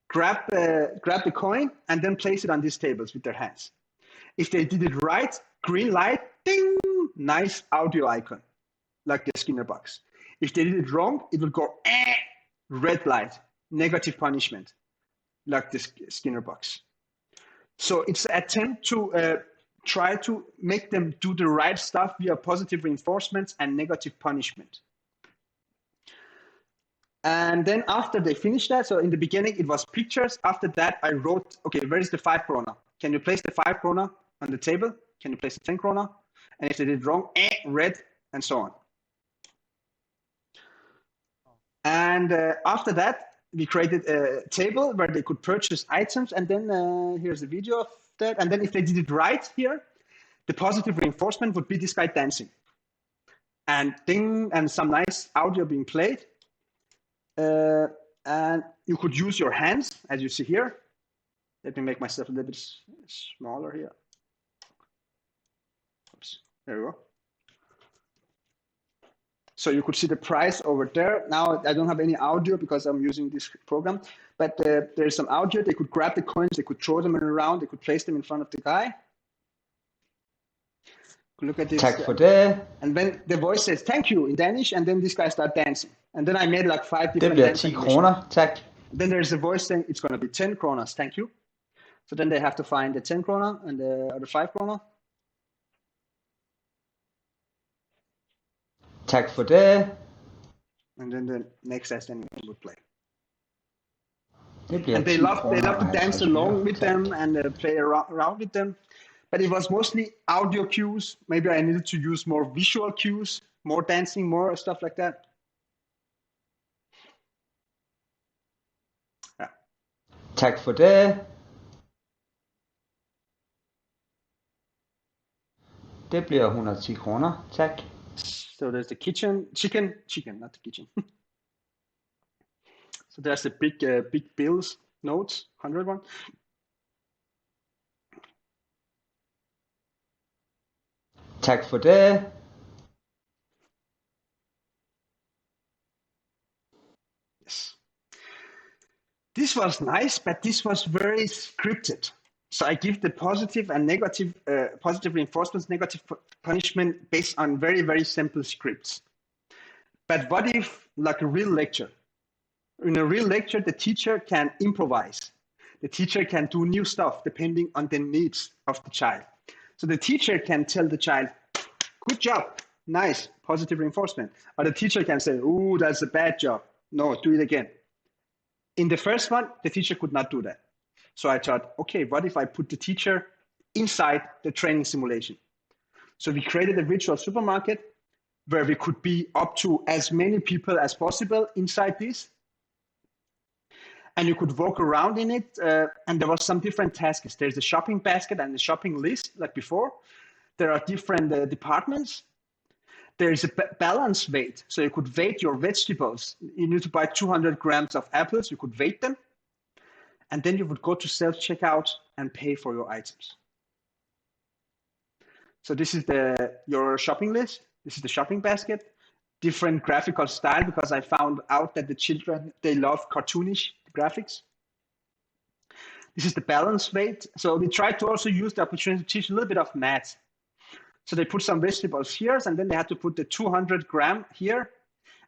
grab the coin, and then place it on these tables with their hands. If they did it right, green light, ding, nice audio icon, like the Skinner box. If they did it wrong, it would go red light, negative punishment, like the Skinner box. So it's an attempt to try to make them do the right stuff via positive reinforcements and negative punishment. And then after they finished that, so in the beginning it was pictures. After that, I wrote, okay, where is the 5 krona? Can you place the 5 krona on the table? Can you place the 10 krona? And if they did wrong, red, and so on. And after that, we created a table where they could purchase items. And then here's the video of that. And then if they did it right here, the positive reinforcement would be this guy dancing. And ding, and some nice audio being played. And you could use your hands, as you see here. Let me make myself a little bit smaller here. Oops, there we go. So you could see the price over there. Now I don't have any audio because I'm using this program, but there's some audio. They could grab the coins, they could throw them around, they could place them in front of the guy. Look at this. Tak for det. And then the voice says thank you in Danish, and then this guy starts dancing. And then I made like 5 Det different bliver dance 10 animations. kroner, tak. Then there's a voice saying it's going to be 10 kronas, thank you. So then they have to find the 10 krona and the 5 krona. Tak for det. And then the next animation would play. Det bliver And they 10 love kroner to og dance 50 along øre. with Tak. them and play around with them. But it was mostly audio cues. Maybe I needed to use more visual cues, more dancing, more stuff like that. Yeah. Tak for det. Det bliver 110 kroner, tak. So there's the chicken, not the kitchen. So there's the big bills notes, 100 one. Tak for det. Yes. This was nice, but this was very scripted. So I give the positive and negative, positive reinforcements, negative punishment based on very, very simple scripts. But what if, like a real lecture? In a real lecture, the teacher can improvise. The teacher can do new stuff depending on the needs of the child. So the teacher can tell the child, good job, nice, positive reinforcement. Or the teacher can say, ooh, that's a bad job. No, do it again. In the first one, the teacher could not do that. So I thought, okay, what if I put the teacher inside the training simulation? So we created a virtual supermarket where we could be up to as many people as possible inside this. And you could walk around in it, and there was some different tasks. There's a shopping basket and a shopping list, like before. There are different departments. There is a balance weight, so you could weight your vegetables. You need to buy 200 grams of apples, you could weight them. And then you would go to self-checkout and pay for your items. So this is your shopping list. This is the shopping basket. Different graphical style, because I found out that the children, they love cartoonish graphics. This is the balance weight. So we tried to also use the opportunity to teach a little bit of math. So they put some vegetables here, and then they had to put the 200 gram here.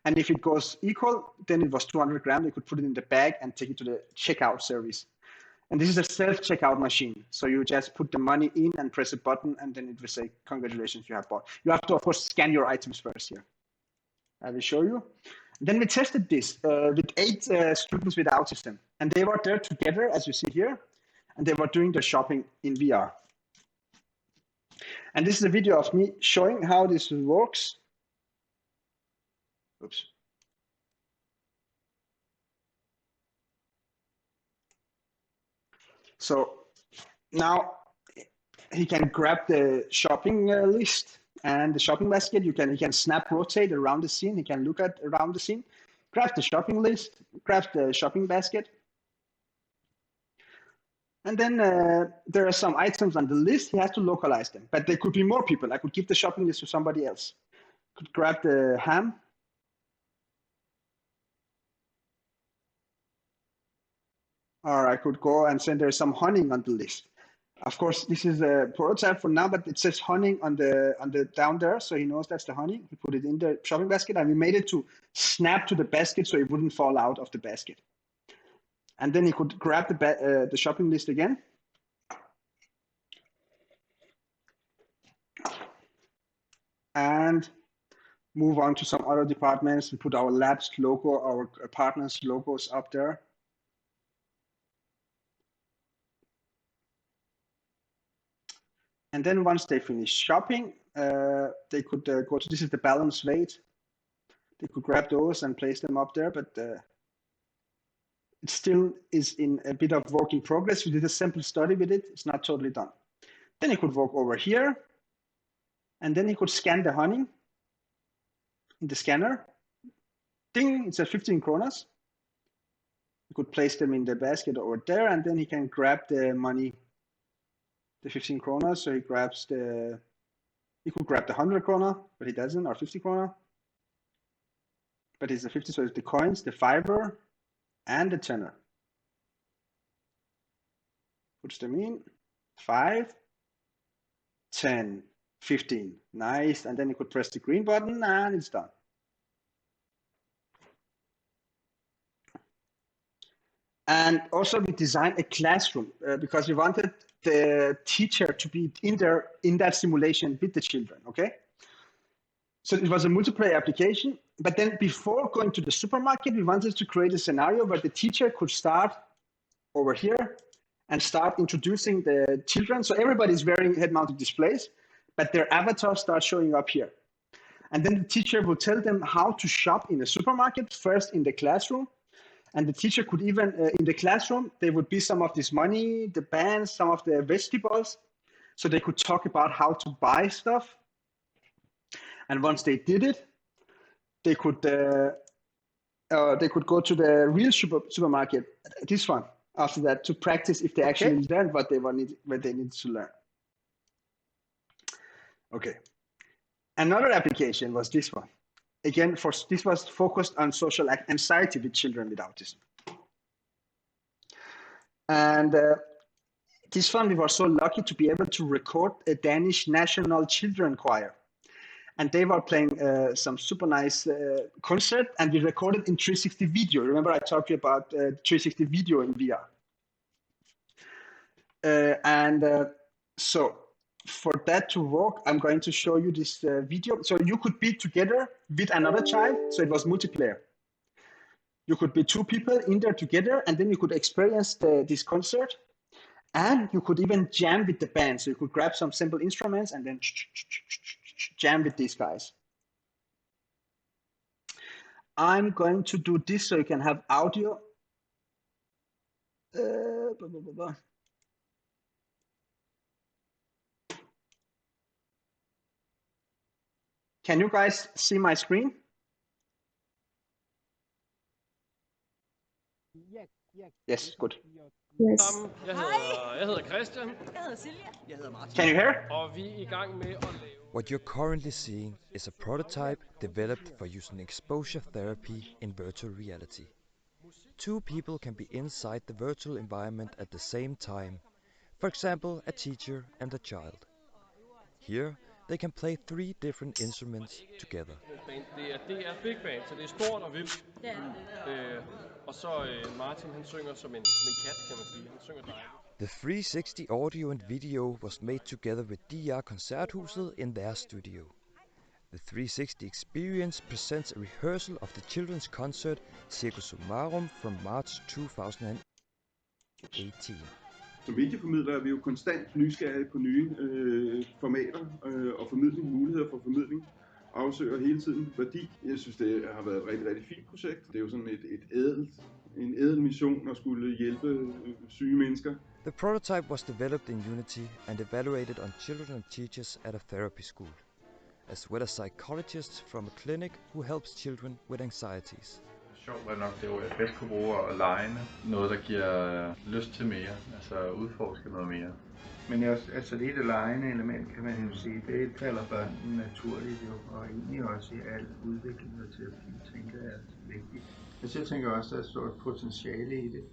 And if it goes equal, then it was 200 gram. They could put it in the bag and take it to the checkout service. And this is a self-checkout machine. So you just put the money in and press a button, and then it will say, congratulations, you have bought. You have to, of course, scan your items first here. I will show you. Then we tested this with 8 students with autism. And they were there together, as you see here. and they were doing the shopping in VR. And this is a video of me showing how this works. Oops. So now he can grab the shopping list and the shopping basket. He can snap rotate around the scene. He can look at around the scene, grab the shopping list, grab the shopping basket. And then there are some items on the list. He has to localize them, but there could be more people. I could give the shopping list to somebody else. Could grab the ham. Or I could go and say there's some honey on the list. Of course, this is a prototype for now, but it says honey on the down there, so he knows that's the honey. He put it in the shopping basket, and we made it to snap to the basket so it wouldn't fall out of the basket. And then he could grab the shopping list again. And move on to some other departments. We put our labs logo, our partners' logos up there. And then once they finish shopping, they could go to, this is the balance weight. They could grab those and place them up there, but it still is in a bit of work in progress. We did a simple study with it. It's not totally done. Then he could walk over here, and then he could scan the honey in the scanner. Ding, it's at 15 kronas. He could place them in the basket over there, and then he can grab the money, the 15 krona. So he grabs he could grab the 100 krona, but he doesn't, or 50 krona. But it's the 50, so it's the coins, the fiver, and the tenner. Puts them in, 5, 10, 15, nice. And then you could press the green button and it's done. And also we designed a classroom because we wanted the teacher to be in there in that simulation with the children, okay? So it was a multiplayer application, but then before going to the supermarket, we wanted to create a scenario where the teacher could start over here and start introducing the children. So everybody's wearing head-mounted displays, but their avatar starts showing up here. And then the teacher will tell them how to shop in a supermarket, first in the classroom. And the teacher could even, in the classroom, there would be some of this money, the bands, some of the vegetables. So they could talk about how to buy stuff. And once they did it, they could go to the real supermarket, this one, after that, to practice if they actually learned what they needed to learn. Okay. Another application was this one. Again, this was focused on social anxiety with children with autism. And this one, we were so lucky to be able to record a Danish national children choir. And they were playing some super nice concert, and we recorded in 360 video. Remember I talked to you about 360 video in VR. So for that to work, I'm going to show you this video. So you could be together with another child. So it was multiplayer. You could be 2 people in there together, and then you could experience this concert. And you could even jam with the band. So you could grab some simple instruments and then jam with these guys. I'm going to do this so you can have audio. Can you guys see my screen? Yes, good. Yes. Jeg hedder Christian. Jeg hedder Silja. Jeg hedder Martin. Can you hear? Og vi er i gang med at lave... What you're currently seeing is a prototype developed for using exposure therapy in virtual reality. 2 people can be inside the virtual environment at the same time. For example, a teacher and a child. Here, they can play 3 different instruments together. Det er big band, så det er stort og vildt. Og så Martin, han synger som en kat, kan man sige. Han synger dejligt. The 360 audio and video was made together with DR Koncerthuset in their studio. The 360 experience presents a rehearsal of the children's concert Circus Summarum from March 2018. Som medieformidler er vi jo konstant nysgerrige på nye formater og muligheder for formidling. Afsøger hele tiden værdi. Jeg synes, det har været et rigtig, rigtig fint projekt. Det er jo sådan en ædel mission at skulle hjælpe syge mennesker. The prototype was developed in Unity and evaluated on children and teachers at a therapy school, as well as psychologists from a clinic who helps children with anxieties. Sjovt var nok det ord, jeg bedst kunne bruge, og legende. Noget, der giver lyst til mere, altså udforske noget mere. Men altså det legende element, kan man jo sige, det falder børnene naturligt jo, og egentlig også i al udvikling og terapi, tænker jeg er vigtigt. Altså jeg tænker også, at der er stort potentiale i det.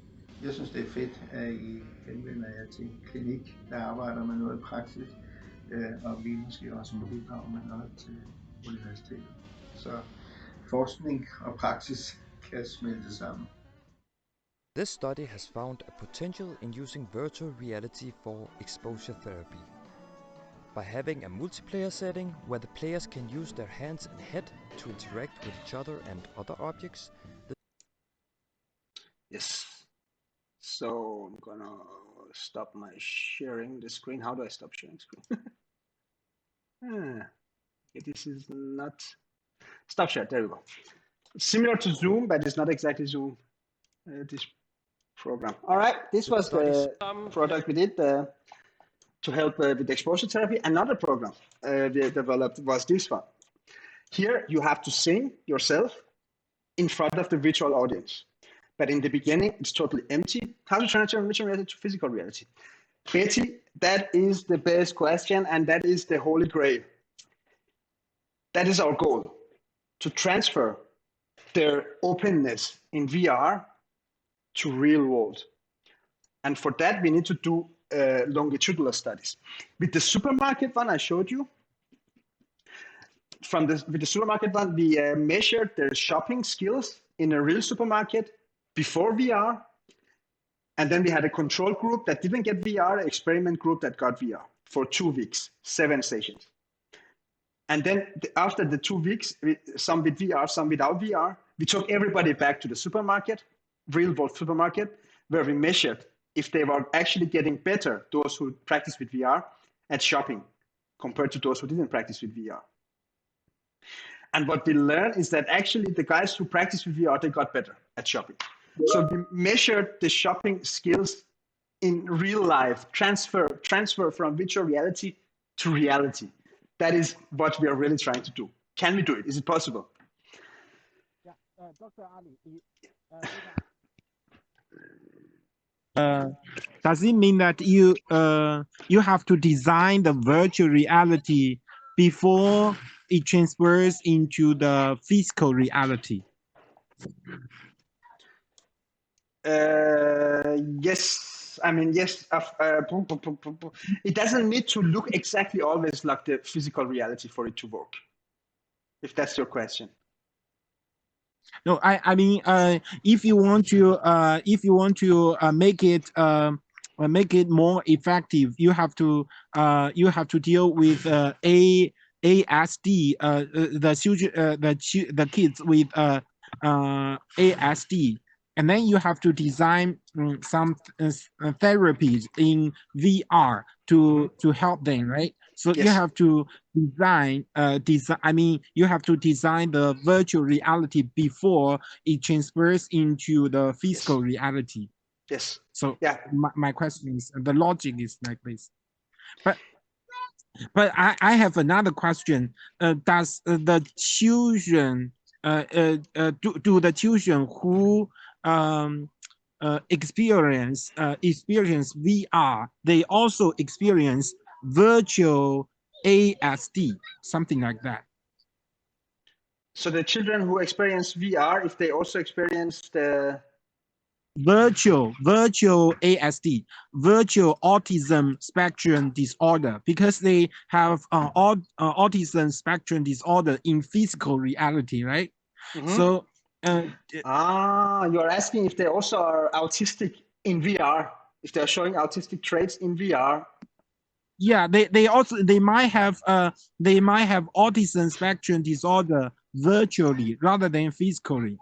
Jeg synes, det er fedt, at I henvender jer til en klinik, der arbejder med noget praksis, og vi måske også må bidrage med noget til universitetet. Så forskning og praksis kan smelte sammen. This study has found a potential in using virtual reality for exposure therapy. By having a multiplayer setting where the players can use their hands and head to interact with each other and other objects. Yes. So I'm gonna stop my sharing the screen. How do I stop sharing screen? This is not stop share. There we go. Similar to Zoom, but it's not exactly Zoom. This program. All right. This was the product we did to help with exposure therapy. Another program we developed was this one. Here you have to sing yourself in front of the virtual audience. But in the beginning, it's totally empty. How to transfer virtual reality to physical reality? Betty, that is the best question, and that is the holy grail. That is our goal, to transfer their openness in VR to real world. And for that, we need to do longitudinal studies. With the supermarket one I showed you, with the supermarket one, we measured their shopping skills in a real supermarket before VR. And then we had a control group that didn't get VR, an experiment group that got VR for 2 weeks, 7 sessions. And then after the 2 weeks, some with VR, some without VR, we took everybody back to the supermarket, real world supermarket, where we measured if they were actually getting better, those who practice with VR, at shopping compared to those who didn't practice with VR. And what we learned is that actually the guys who practice with VR, they got better at shopping. So we measured the shopping skills in real life, transfer from virtual reality to reality. That is what we are really trying to do. Can we do it? Is it possible? Yeah, Dr. Ali, does it mean that you have to design the virtual reality before it transfers into the physical reality? Yes, I mean, yes. It doesn't need to look exactly always like the physical reality for it to work, if that's your question. No, I mean, if you want to make it more effective, you have to deal with ASD, the kids with ASD. And then you have to design some therapies in VR to help them, right? So yes. You have to design, you have to design the virtual reality before it transfers into the physical reality. Yes. So yeah, my question is, the logic is like this. But I have another question. Does the children, do the children who experience VR, they also experience virtual ASD, something like that? So the children who experience VR, if they also experience the virtual ASD, virtual autism spectrum disorder, because they have autism spectrum disorder in physical reality, right? Mm-hmm. So you're asking if they also are autistic in VR, if they're showing autistic traits in VR. Yeah, they might have autism spectrum disorder virtually rather than physically.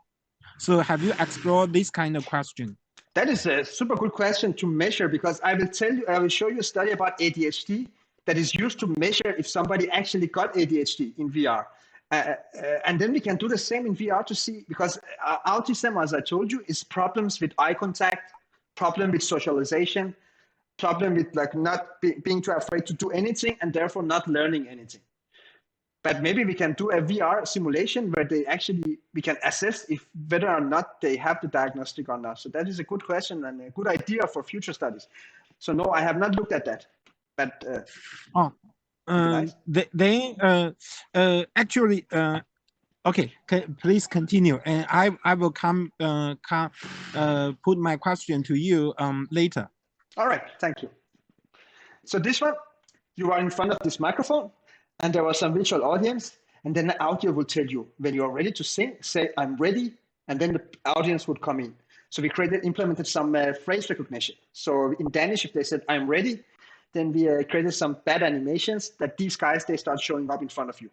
So have you explored this kind of question? That is a super good question to measure, because I will show you a study about ADHD that is used to measure if somebody actually got ADHD in VR. And then we can do the same in VR to see, because autism, as I told you, is problems with eye contact, problem with socialization, problem with like not being too afraid to do anything and therefore not learning anything. But maybe we can do a VR simulation where we can assess if whether or not they have the diagnostic or not. So that is a good question and a good idea for future studies. So no, I have not looked at that. But nice. Actually, okay, please continue, and I will put my question to you later. All right, thank you. So this one, you are in front of this microphone, and there was some virtual audience, and then the audio will tell you when you are ready to sing, say I'm ready, and then the audience would come in. So we implemented some phrase recognition. So in Danish, if they said I'm ready, then we created some bad animations that these guys, they start showing up in front of you.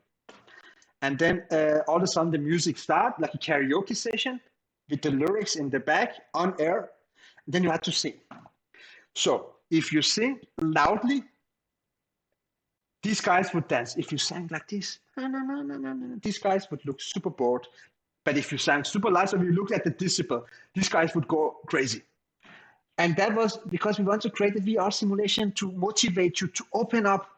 And then all of a sudden the music starts, like a karaoke session with the lyrics in the back on air. Then you have to sing. So if you sing loudly, these guys would dance. If you sang like this, these guys would look super bored. But if you sang super loud, so if you looked at the decibel, these guys would go crazy. And that was because we want to create a VR simulation to motivate you to open up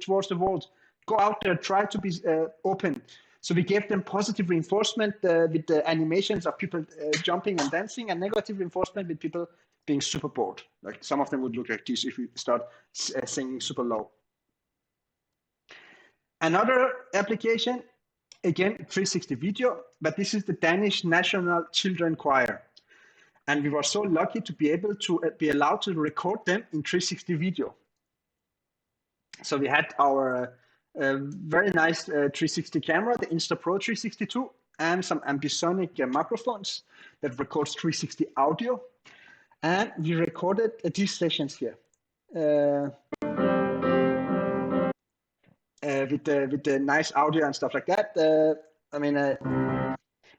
towards the world. Go out there, try to be open. So we gave them positive reinforcement with the animations of people jumping and dancing, and negative reinforcement with people being super bored. Like some of them would look like this if we start singing super low. Another application, again, 360 video, but this is the Danish National Children Choir. And we were so lucky to be able to be allowed to record them in 360 video. So we had our very nice 360 camera, the InstaPro 362, and some ambisonic microphones that records 360 audio. And we recorded these sessions here. With the nice audio and stuff like that.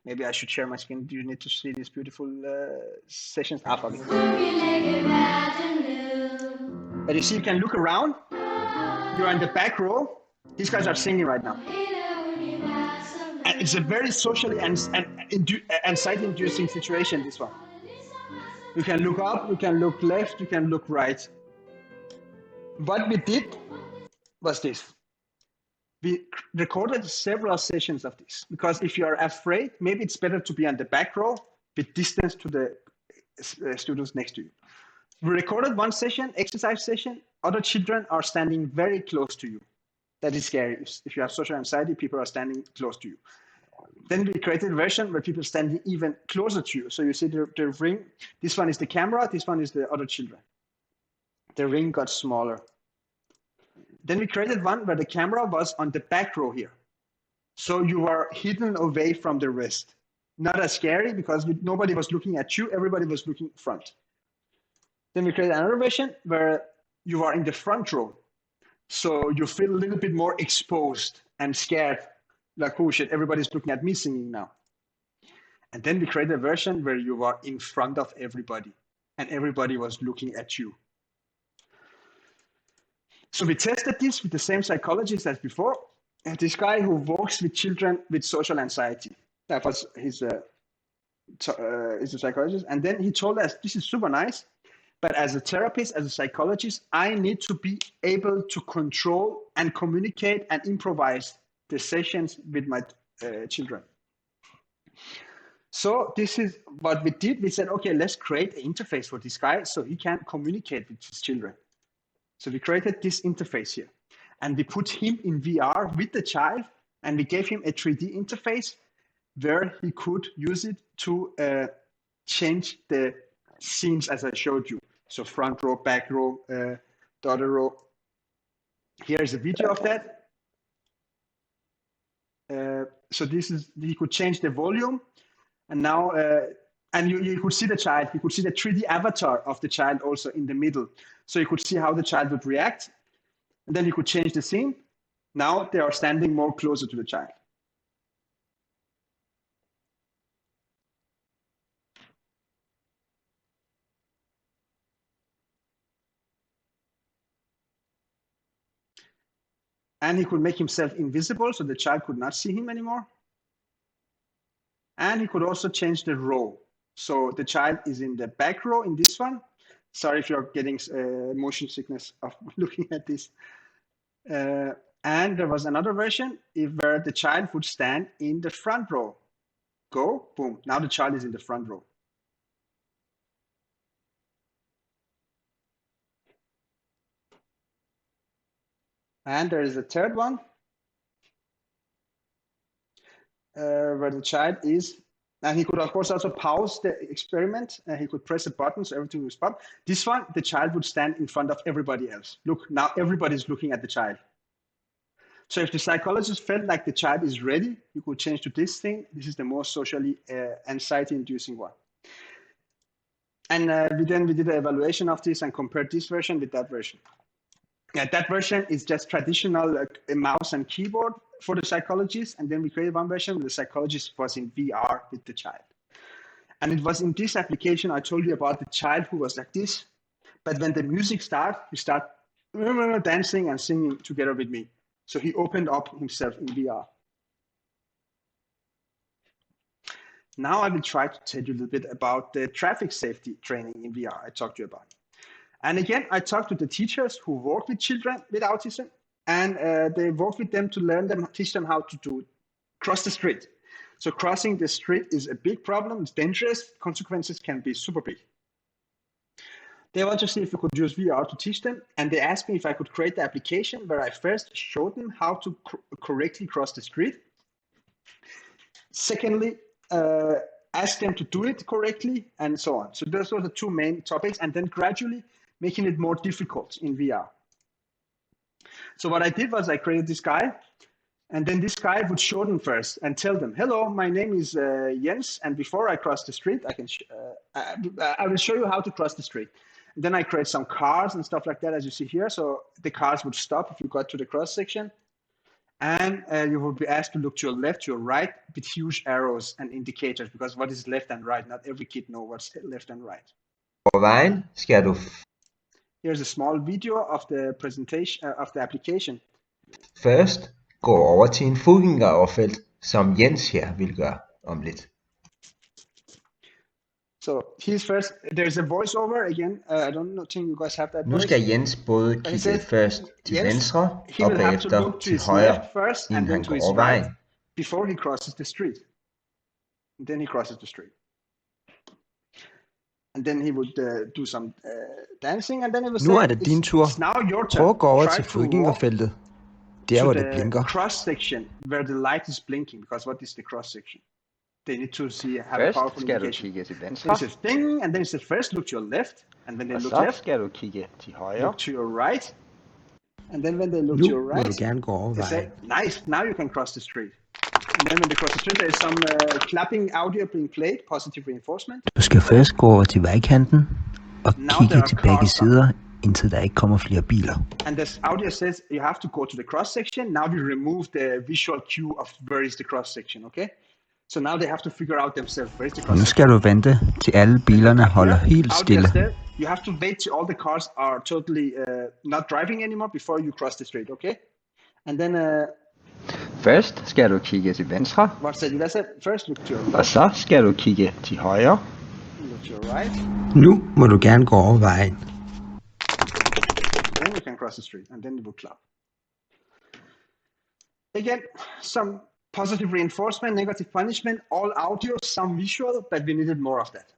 Maybe I should share my screen. Do you need to see these beautiful sessions? But you see, you can look around. You're in the back row. These guys are singing right now. And it's a very socially anxiety-inducing situation, this one. You can look up, you can look left, you can look right. What we did was this. We recorded several sessions of this, because if you are afraid, maybe it's better to be on the back row with distance to the students next to you. We recorded one session, exercise session. Other children are standing very close to you. That is scary. If you have social anxiety, people are standing close to you. Then we created a version where people are standing even closer to you. So you see the ring. This one is the camera. This one is the other children. The ring got smaller. Then we created one where the camera was on the back row here. So you are hidden away from the rest. Not as scary because nobody was looking at you. Everybody was looking front. Then we created another version where you are in the front row. So you feel a little bit more exposed and scared. Like, oh shit, everybody's looking at me singing now. And then we created a version where you are in front of everybody and everybody was looking at you. So we tested this with the same psychologist as before. And this guy who works with children with social anxiety. That was his a psychologist. And then he told us, this is super nice. But as a therapist, as a psychologist, I need to be able to control and communicate and improvise the sessions with my children. So this is what we did. We said, okay, let's create an interface for this guy so he can communicate with his children. So we created this interface here. And we put him in VR with the child, and we gave him a 3D interface where he could use it to change the scenes as I showed you. So front row, back row, the other row. Here is a video of that. So this is, he could change the volume. And now, and you could see the child, you could see the 3D avatar of the child also in the middle. So you could see how the child would react. And then you could change the scene. Now they are standing more closer to the child. And he could make himself invisible so the child could not see him anymore. And he could also change the row. So the child is in the back row in this one. Sorry if you're getting motion sickness of looking at this. And there was another version where the child would stand in the front row. Go, boom. Now the child is in the front row. And there is a third one where the child is, and he could of course also pause the experiment. He could press a button so everything would stop. This one, the child would stand in front of everybody else. Look, now everybody's looking at the child. So if the psychologist felt like the child is ready, you could change to this thing. This is the most socially anxiety-inducing one. And we did an evaluation of this and compared this version with that version. Yeah, that version is just traditional a mouse and keyboard for the psychologist. And then we created one version where the psychologist was in VR with the child. And it was in this application I told you about the child who was like this. But when the music starts, he started dancing and singing together with me. So he opened up himself in VR. Now I will try to tell you a little bit about the traffic safety training in VR I talked to you about. And again, I talked to the teachers who work with children with autism, and they work with them to teach them how to cross the street. So crossing the street is a big problem. It's dangerous. Consequences can be super big. They want to see if we could use VR to teach them, and they asked me if I could create the application where I first showed them how to correctly cross the street. Secondly, ask them to do it correctly, and so on. So those were the two main topics, and then gradually making it more difficult in VR. So what I did was I created this guy, and then this guy would show them first and tell them, hello, my name is Jens, and before I cross the street, I will show you how to cross the street. And then I create some cars and stuff like that, as you see here. So the cars would stop if you got to the cross section. And you would be asked to look to your left, to your right, with huge arrows and indicators, because what is left and right? Not every kid knows what's left and right. På vejen skal du Here's a small video of the presentation of the application. først gå over til en fodgængeroverfelt, som Jens her vil gøre om lidt. So he's first. There's a voiceover again. I don't think you guys have that. Nu skal Jens både kigge først til venstre og bagefter til højre, inden han går over vejen. Before he crosses the street. And then he crosses the street. And then he would do some dancing, and then it was. Nu er det din tur. Prøv at gå over til fodgængerfeltet. Der hvor det blinker. Cross section where the light is blinking, because what is the cross section? They need to have a powerful skal indication. du kigge til venstre. It says ding, and then it says first look to your left, and then they Og look så left. skal du kigge til højre. Look to your right, and then when they look Nu to your må right, du gerne gå over they say, vejen. nice, now you can cross the street. And then when they cross the street, there is some clapping audio being played, positive reinforcement. Du skal først gå over til vejkanten og kigge til begge sider, indtil der ikke kommer flere biler. And this audio says you have to go to the cross section. Now we remove the visual cue of where is the cross section, okay? So now they have to figure out themselves where is the cross Nu section. skal du vente til alle bilerne holder helt stille. You have to wait till all the cars are totally not driving anymore before you cross the street, okay? And then Først skal du kigge til venstre. what said you said? First look to your Og left, så skal du kigge til højre. look to your right, Nu må du gerne gå over vejen. then you can cross the street, and then it will clap. Again, some positive reinforcement, negative punishment, all audio, some visual, but we needed more of that.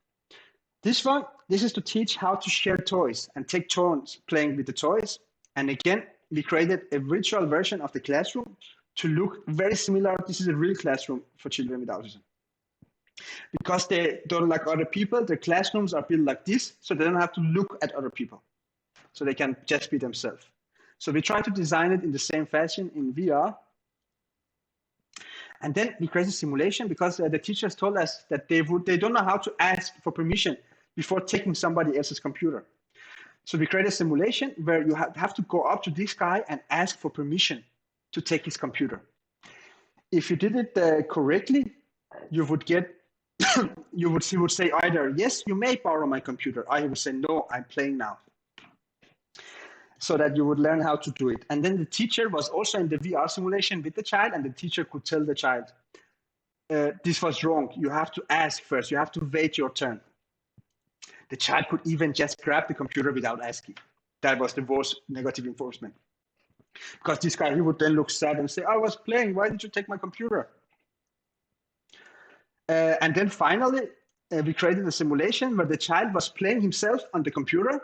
This is to teach how to share toys and take turns playing with the toys. And again, we created a virtual version of the classroom to look very similar. This is a real classroom for children with autism. Because they don't like other people, their classrooms are built like this, so they don't have to look at other people. So they can just be themselves. So we try to design it in the same fashion in VR. And then we created a simulation because the teachers told us that they don't know how to ask for permission before taking somebody else's computer. So we created a simulation where you have to go up to this guy and ask for permission to take his computer. If you did it correctly, you would get, he would say either, yes, you may borrow my computer, or he would say, no, I'm playing now. so that you would learn how to do it. And then the teacher was also in the VR simulation with the child, and the teacher could tell the child, this was wrong. You have to ask first. You have to wait your turn. The child could even just grab the computer without asking. That was the worst negative enforcement. Because this guy, he would then look sad and say, I was playing. Why did you take my computer? And then finally, we created a simulation where the child was playing himself on the computer,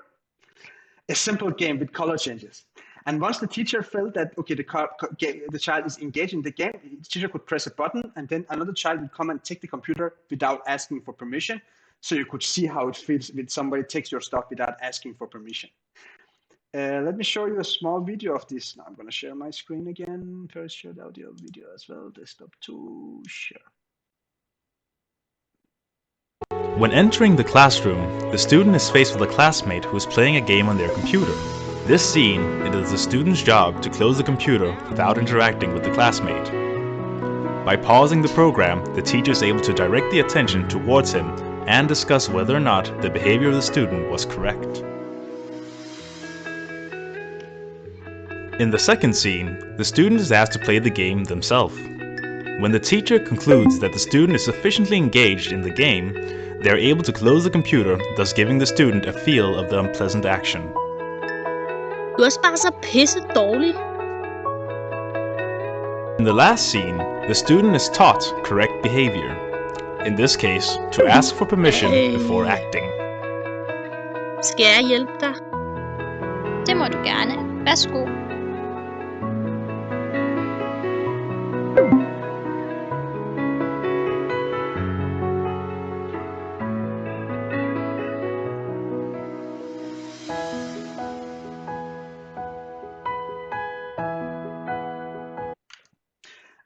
a simple game with color changes. And once the teacher felt that, okay, the child is engaged in the game, the teacher could press a button, and then another child would come and take the computer without asking for permission. So you could see how it feels when somebody takes your stuff without asking for permission. Let me show you a small video of this. Now I'm going to share my screen again. First, share the audio video as well. Desktop to share. When entering the classroom, the student is faced with a classmate who is playing a game on their computer. This scene, it is the student's job to close the computer without interacting with the classmate. By pausing the program, the teacher is able to direct the attention towards him and discuss whether or not the behavior of the student was correct. In the second scene, the student is asked to play the game themselves. When the teacher concludes that the student is sufficiently engaged in the game, they are able to close the computer, thus giving the student a feel of the unpleasant action. Du er også bare så pisse dårlig. In the last scene, the student is taught correct behavior. In this case, to ask for permission before acting. Skal jeg hjælpe dig? Det må du gerne. Værsgo.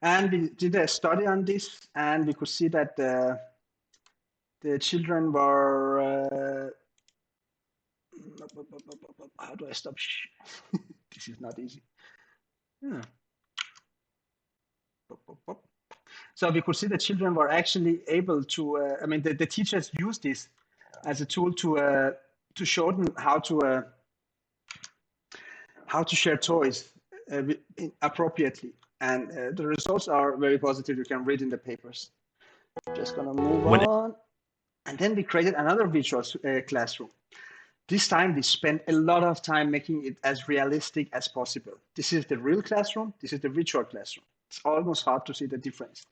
And we did a study on this, and we could see that the children were. How do I stop? This is not easy. Yeah. So we could see the children were actually able to. I mean, the teachers used this as a tool to show them how to share toys appropriately. And the results are very positive. You can read in the papers. Just gonna move on. And then we created another virtual classroom. This time we spent a lot of time making it as realistic as possible. This is the real classroom. This is the virtual classroom. It's almost hard to see the difference.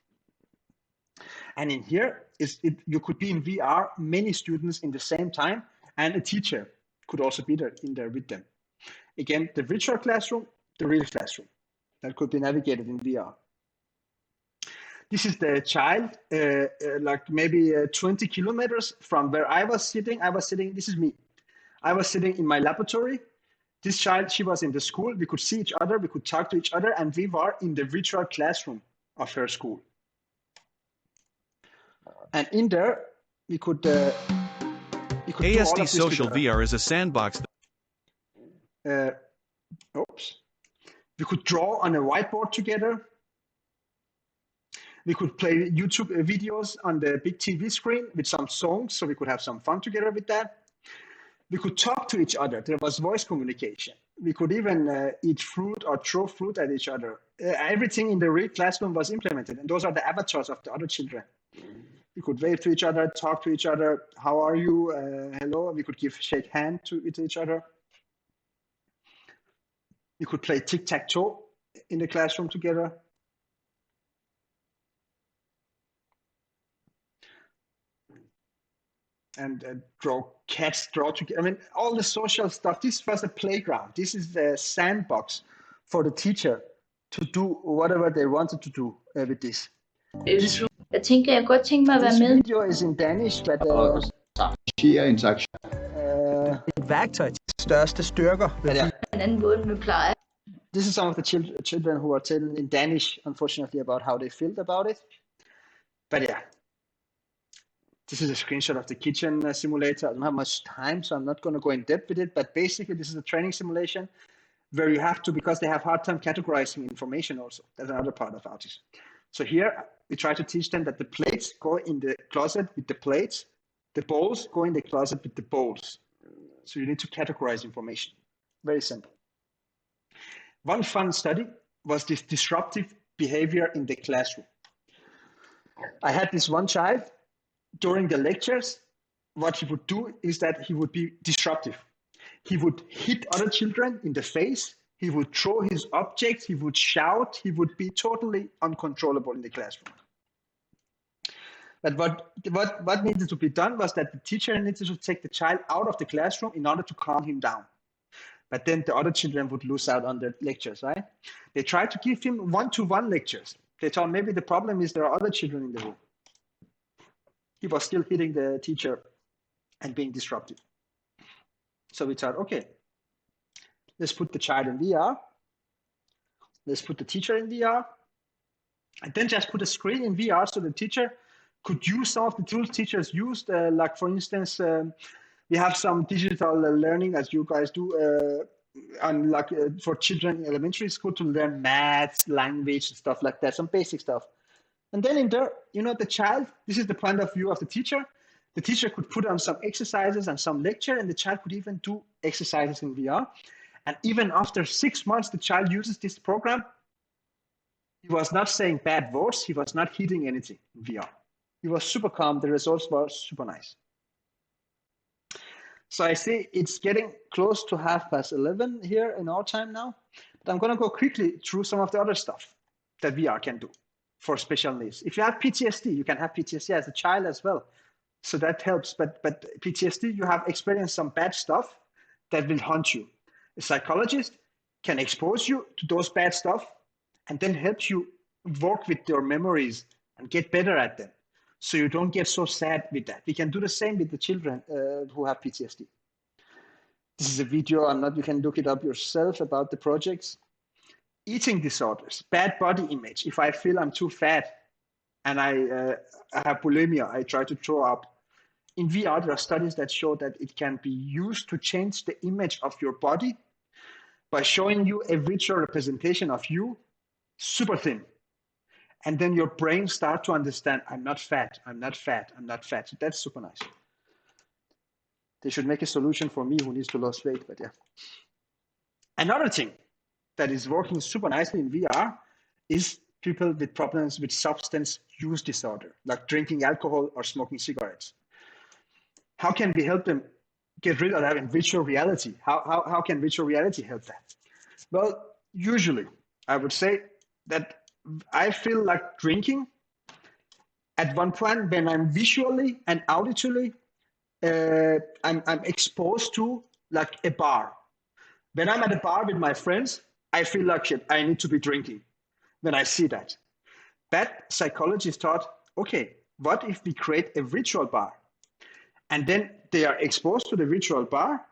And in here, you could be in VR, many students in the same time, and a teacher could also be there in there with them. Again, the virtual classroom, the real classroom. That could be navigated in VR. This is the child, like maybe 20 kilometers from where I was sitting. This is me. I was sitting in my laboratory. This child, she was in the school. We could see each other, we could talk to each other, and we were in the virtual classroom of her school. And in there, we could ASD Social VR is a sandbox. Oops. We could draw on a whiteboard together. We could play YouTube videos on the big TV screen with some songs, so we could have some fun together with that. We could talk to each other. There was voice communication. We could even eat fruit or throw fruit at each other. Everything in the real classroom was implemented, and those are the avatars of the other children. We could wave to each other, talk to each other. How are you? Hello. We could shake hand to each other. We could play tic-tac-toe in the classroom together. And draw together. I mean, all the social stuff. This was a playground. This is the sandbox for the teacher to do whatever they wanted to do with this. Jeg tænker, jeg godt tænke mig at være med. This video is in Danish, but et værktøj til største styrker. En anden måde, vi plejer. This is some of the children who are telling in Danish, unfortunately, about how they felt about it. But yeah, this is a screenshot of the kitchen simulator. I don't have much time, so I'm not going to go in depth with it. But basically, this is a training simulation where you have to, because they have hard time categorizing information also. That's another part of autism. So here, we try to teach them that the plates go in the closet with the plates. The bowls go in the closet with the bowls. So you need to categorize information. Very simple. One fun study was this disruptive behavior in the classroom. I had this one child during the lectures. What he would do is that he would be disruptive. He would hit other children in the face. He would throw his objects. He would shout. He would be totally uncontrollable in the classroom. But what needed to be done was that the teacher needed to take the child out of the classroom in order to calm him down. But then the other children would lose out on the lectures, right? They tried to give him one-to-one lectures. They thought maybe the problem is there are other children in the room. He was still hitting the teacher and being disruptive. So we thought, okay, let's put the child in VR. Let's put the teacher in VR. And then just put a screen in VR so the teacher could use some of the tools teachers used. Like, for instance, we have some digital learning, as you guys do, for children in elementary school to learn maths, language, and stuff like that, some basic stuff. And then in there, the child, this is the point of view of the teacher. The teacher could put on some exercises and some lecture, and the child could even do exercises in VR. And even after 6 months, the child uses this program. He was not saying bad words. He was not hitting anything in VR. He was super calm. The results were super nice. So I see it's getting close to 11:30 here in our time now. But I'm going to go quickly through some of the other stuff that VR can do for special needs. If you have PTSD, you can have PTSD as a child as well. So that helps. But PTSD, you have experienced some bad stuff that will haunt you. A psychologist can expose you to those bad stuff and then help you work with your memories and get better at them, so you don't get so sad with that. We can do the same with the children who have PTSD. This is a video. You can look it up yourself about the projects. Eating disorders, bad body image. If I feel I'm too fat and I have bulimia, I try to throw up. In VR, there are studies that show that it can be used to change the image of your body by showing you a virtual representation of you, super thin. And then your brain starts to understand, I'm not fat, I'm not fat, I'm not fat. So that's super nice. They should make a solution for me who needs to lose weight, but yeah. Another thing that is working super nicely in VR is people with problems with substance use disorder, like drinking alcohol or smoking cigarettes. How can we help them get rid of that in virtual reality? How can virtual reality help that? Well, usually I would say that I feel like drinking at one point when I'm visually and auditively, I'm exposed to like a bar. When I'm at a bar with my friends, I feel like shit, I need to be drinking when I see that. But psychologists thought, okay, what if we create a virtual bar? And then they are exposed to the virtual bar,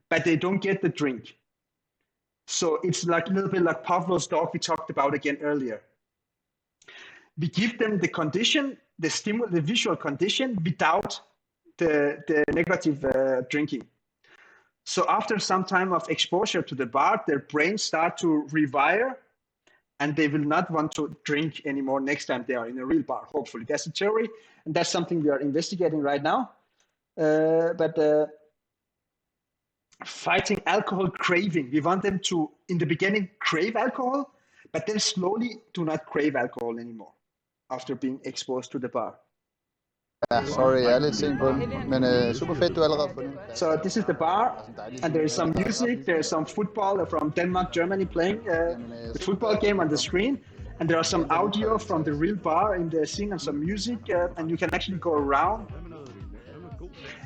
but they don't get the drink. So it's like a little bit like Pavlos Dog we talked about again earlier. We give them the condition, the visual condition without the negative drinking. So after some time of exposure to the bar, their brains start to rewire and they will not want to drink anymore next time they are in a real bar, hopefully. That's a theory, and that's something we are investigating right now. But fighting alcohol craving, we want them to, in the beginning, crave alcohol, but then slowly do not crave alcohol anymore after being exposed to the bar. Sorry, jeg er lidt sent på den, men super fedt, du allerede fundet. So this is the bar, and there is some music, there is some football from Denmark, Germany playing the football game on the screen, and there are some audio from the real bar in the scene and some music, and you can actually go around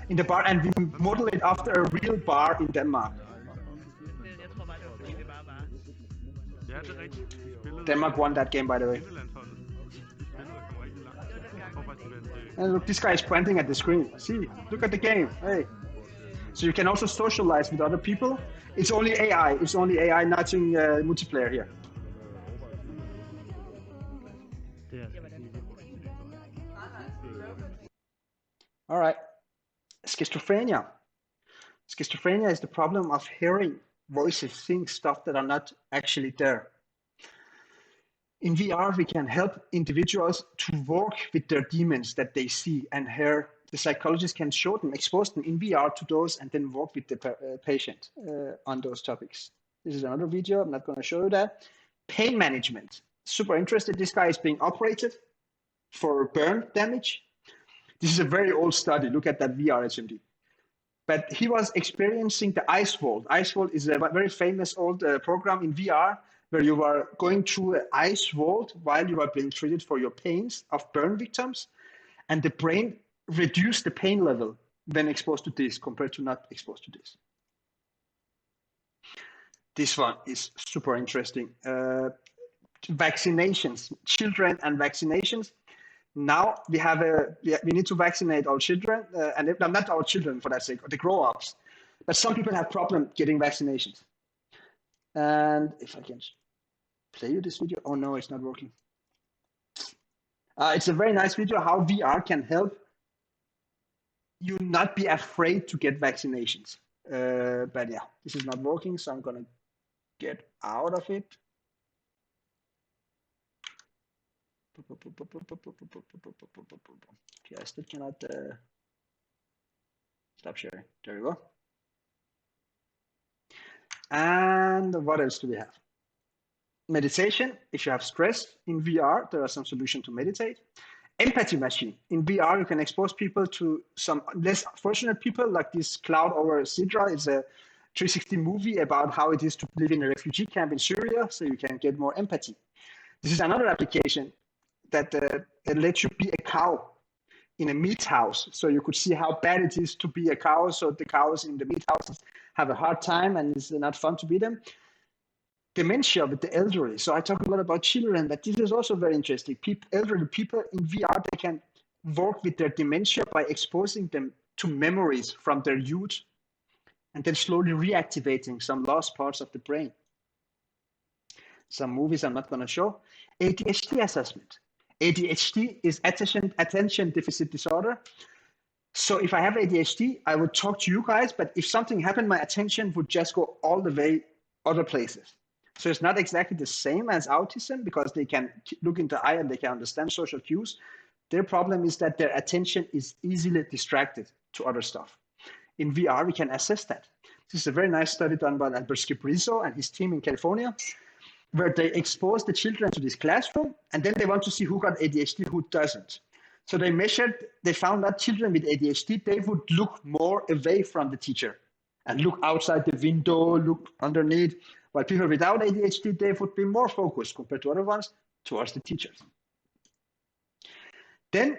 in the bar, and we model it after a real bar in Denmark. Denmark won that game, by the way. And look, this guy is pointing at the screen. See, look at the game. Hey. So you can also socialize with other people. It's only AI. It's only AI, nothing multiplayer here. All right. Schizophrenia. Schizophrenia is the problem of hearing voices, seeing stuff that are not actually there. In VR, we can help individuals to work with their demons that they see and hear. The psychologist can show them, expose them in VR to those, and then work with the patient on those topics. This is another video. I'm not going to show you that. Pain management. Super interested. This guy is being operated for burn damage. This is a very old study. Look at that VR HMD. But he was experiencing the ice vault. Ice vault is a very famous old program in VR where you are going through an ice vault while you are being treated for your pains of burn victims. And the brain reduced the pain level when exposed to this compared to not exposed to this. This one is super interesting. Vaccinations, children and vaccinations. Now we have we need to vaccinate our children, and not our children for that sake, the grown-ups. But some people have problem getting vaccinations. And if I can play you this video, oh no, it's not working. It's a very nice video how VR can help you not be afraid to get vaccinations. But yeah, this is not working, so I'm gonna get out of it. Okay, I still cannot stop sharing. There we go. And what else do we have? Meditation. If you have stress in VR, there are some solutions to meditate. Empathy machine. In VR, you can expose people to some less fortunate people, like this Cloud over Sidra. It's a 360 movie about how it is to live in a refugee camp in Syria, so you can get more empathy. This is another application that lets you be a cow in a meat house. So you could see how bad it is to be a cow. So the cows in the meat houses have a hard time and it's not fun to be them. Dementia with the elderly. So I talk a lot about children, but this is also very interesting. Elderly people in VR, they can work with their dementia by exposing them to memories from their youth and then slowly reactivating some lost parts of the brain. Some movies I'm not going to show. ADHD assessment. ADHD is attention deficit disorder. So if I have ADHD, I would talk to you guys, but if something happened, my attention would just go all the way other places. So it's not exactly the same as autism because they can look in the eye and they can understand social cues. Their problem is that their attention is easily distracted to other stuff. In VR, we can assess that. This is a very nice study done by Albert Scibrizo and his team in California, where they expose the children to this classroom, and then they want to see who got ADHD, who doesn't. So they found that children with ADHD, they would look more away from the teacher and look outside the window, look underneath, while people without ADHD, they would be more focused compared to other ones towards the teachers. Then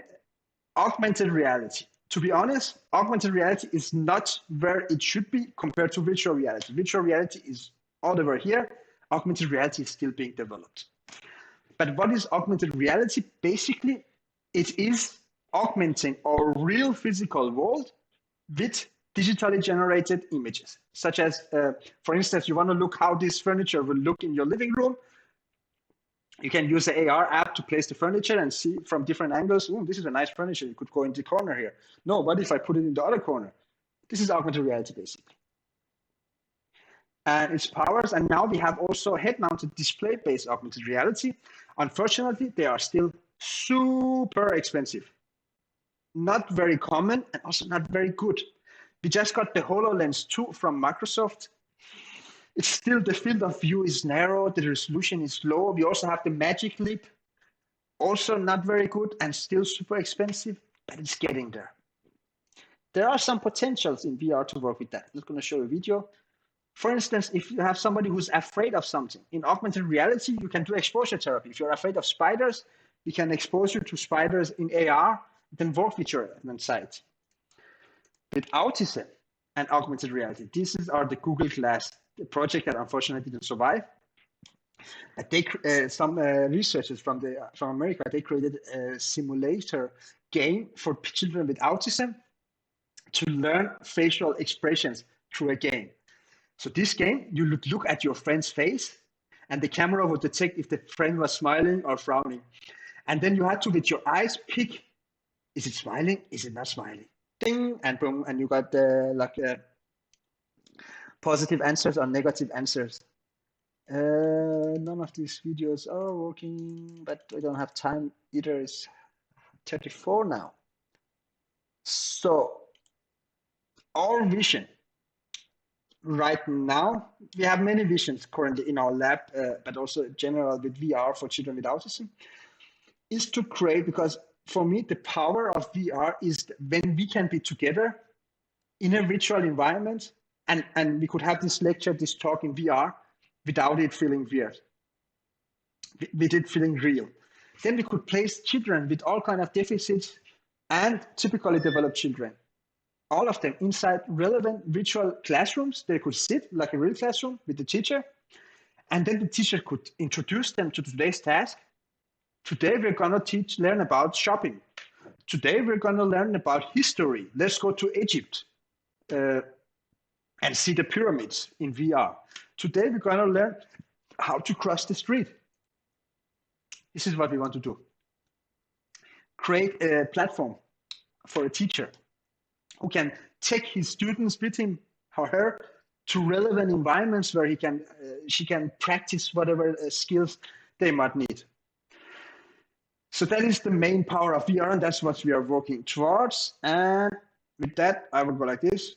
augmented reality. To be honest, augmented reality is not where it should be compared to virtual reality. Virtual reality is all over here. Augmented reality is still being developed. But what is augmented reality? Basically, it is augmenting our real physical world with digitally generated images, such as, for instance, you want to look how this furniture will look in your living room. You can use the AR app to place the furniture and see from different angles. Ooh, this is a nice furniture. You could go in the corner here. No, what if I put it in the other corner? This is augmented reality, basically. And its powers, and now we have also head-mounted display-based augmented reality. Unfortunately, they are still super expensive. Not very common and also not very good. We just got the HoloLens 2 from Microsoft. It's still, the field of view is narrow, the resolution is low. We also have the Magic Leap, also not very good and still super expensive, but it's getting there. There are some potentials in VR to work with that. I'm not going to show you a video. For instance, if you have somebody who's afraid of something, in augmented reality, you can do exposure therapy. If you're afraid of spiders, we can expose you to spiders in AR, then work with your anxiety. With autism and augmented reality, these are the Google Glass project that unfortunately didn't survive. But they, some researchers from America, they created a simulator game for children with autism to learn facial expressions through a game. So this game, you would look at your friend's face and the camera would detect if the friend was smiling or frowning. And then you had to, with your eyes, pick, is it smiling? Is it not smiling? Ding, and boom, and you got positive answers or negative answers. None of these videos are working, but I don't have time either. It's 34 now. So our vision right now, we have many visions currently in our lab, but also general with VR for children with autism, is to create, because for me, the power of VR is when we can be together in a virtual environment, and we could have this lecture, this talk in VR without it feeling weird, with it feeling real. Then we could place children with all kinds of deficits and typically developed children, all of them inside relevant virtual classrooms. They could sit like a real classroom with the teacher, and then the teacher could introduce them to today's task. Today we're going to learn about shopping. Today we're going to learn about history. Let's go to Egypt and see the pyramids in VR. Today we're going to learn how to cross the street. This is what we want to do. Create a platform for a teacher who can take his students with him or her to relevant environments where she can practice whatever skills they might need. So that is the main power of VR, and that's what we are working towards. And with that, I will go like this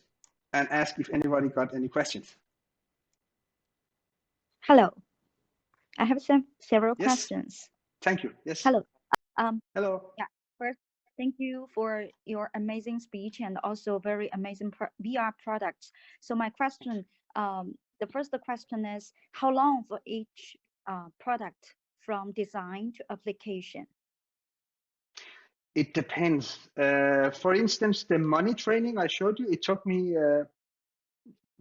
and ask if anybody got any questions. Hello. I have several questions. Thank you. Yes. Hello. Hello. Yeah. First, thank you for your amazing speech and also very amazing VR products. So my question, the first question is, how long for each product from design to application? It depends. For instance, the money training I showed you, it took me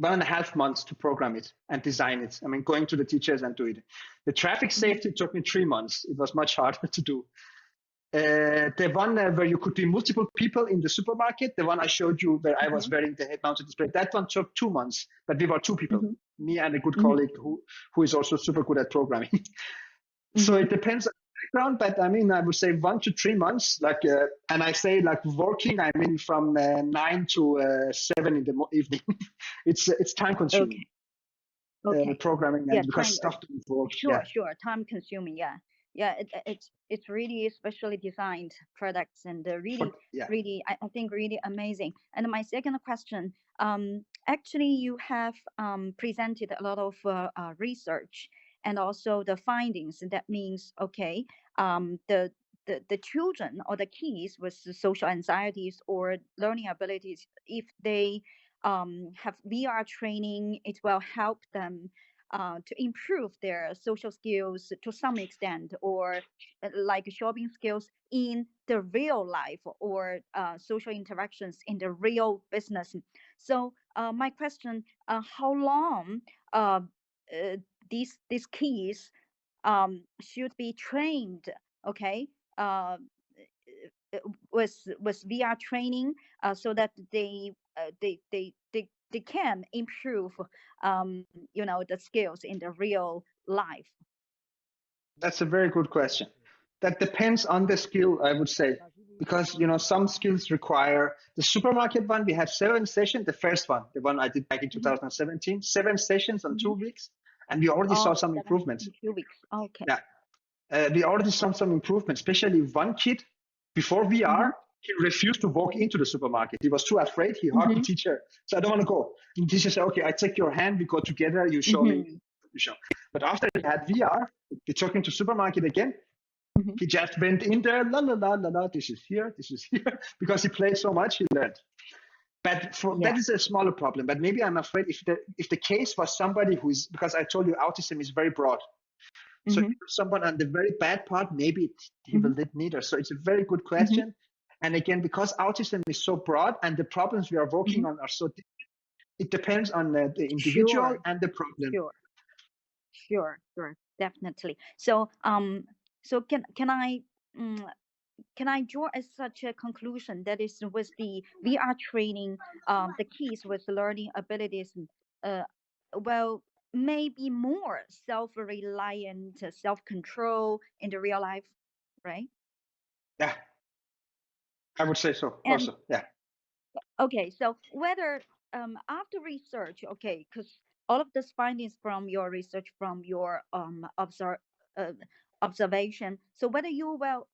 1.5 months to program it and design it. I mean, going to the teachers and do it. The traffic safety took me 3 months. It was much harder to do. The one where you could be multiple people in the supermarket, the one I showed you where I was wearing the head-mounted display, that one took 2 months, but we were 2 people, me and a good colleague who is also super good at programming. So it depends on the background, but I mean, I would say 1 to 3 months, like, and I say like working, I mean from 9 to 7 in the evening. It's time consuming. Okay. Programming and because stuff to work. Sure, time consuming. Yeah, it's really specially designed products and really, I think really amazing. And my second question, actually you have presented a lot of research and also the findings. And that means, okay, the children or the kids with social anxieties or learning abilities, if they have VR training, it will help them to improve their social skills to some extent, or like shopping skills in the real life, or social interactions in the real business. So my question, how long these kids should be trained, okay, with VR training, so that they can improve the skills in the real life? That's a very good question. That depends on the skill, I would say, because some skills require the supermarket one. We have 7 sessions. The first one, the one I did back in 2017, 7 sessions on 2 weeks, and we already saw some improvements. 2 weeks. Okay. Yeah, we already saw some improvements. Especially one kid before VR, he refused to walk into the supermarket. He was too afraid. He hugged the teacher. So I don't want to go. And the teacher said, okay, I take your hand. We go together. You show me. You show. But after he had VR, we took him to supermarket again. He just went in there, la la la la la. This is here. Because he played so much, he learned. But that is a smaller problem. But maybe I'm afraid if the case was somebody who is, because I told you autism is very broad. So if someone on the very bad part, maybe he will need neither. So it's a very good question. And again, because autism is so broad and the problems we are working on are so different, it depends on the individual and the problem. Sure, definitely. So so can I draw such a conclusion that is with the VR training, the kids with learning abilities, well, maybe more self-reliant, self-control in the real life, right? Yeah, I would say so. Also, yeah. Okay, so whether after research, okay, because all of these findings from your research, from your observation, so whether you will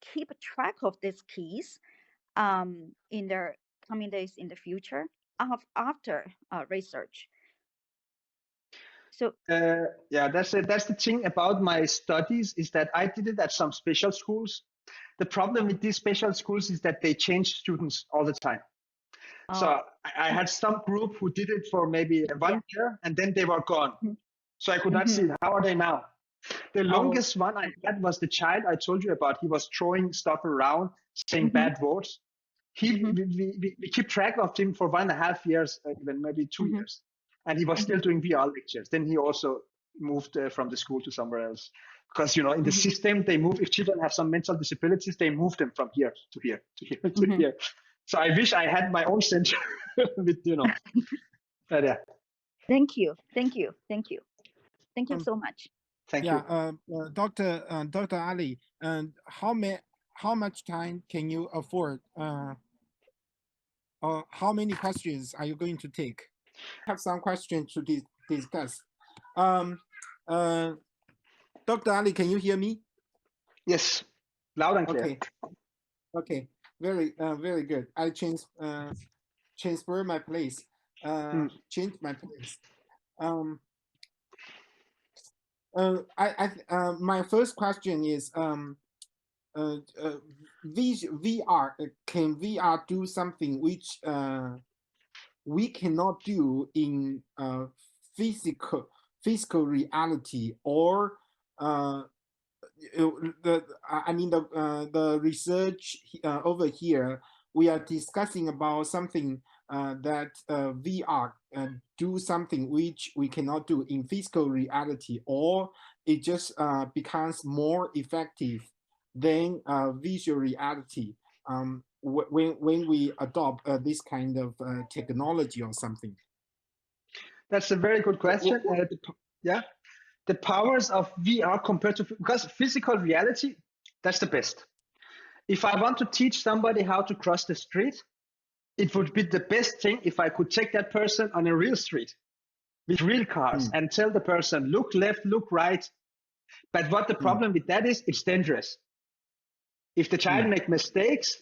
keep track of these keys in the coming days in the future, after research. So yeah, that's the thing about my studies, is that I did it at some special schools. The problem with these special schools is that they change students all the time. So I had some group who did it for maybe 1 year, and then they were gone. So I could not see how are they now. The longest one I had was the child I told you about. He was throwing stuff around, saying bad words. We keep track of him for 1.5 years, even maybe 2 years, and he was still doing VR lectures. Then he also moved from the school to somewhere else, because in the system they move. If children have some mental disabilities, they move them from here to here to here to here. So I wish I had my own center with but yeah. Thank you so much. Thank you. Dr. Ali, how much time can you afford? Or how many questions are you going to take? I have some questions to discuss. Dr. Ali, can you hear me? Yes, loud and clear. Okay. Very good. I transfer my place. Change my place. My first question is, VR, can VR do something which we cannot do in physical reality, or the research over here, we are discussing about something that VR do something which we cannot do in physical reality, or it just becomes more effective than visual reality when we adopt this kind of technology or something. That's a very good question. The powers of VR compared to, because physical reality, that's the best. If I want to teach somebody how to cross the street, it would be the best thing if I could take that person on a real street with real cars and tell the person, look left, look right. But what the problem with that is, it's dangerous. If the child make mistakes,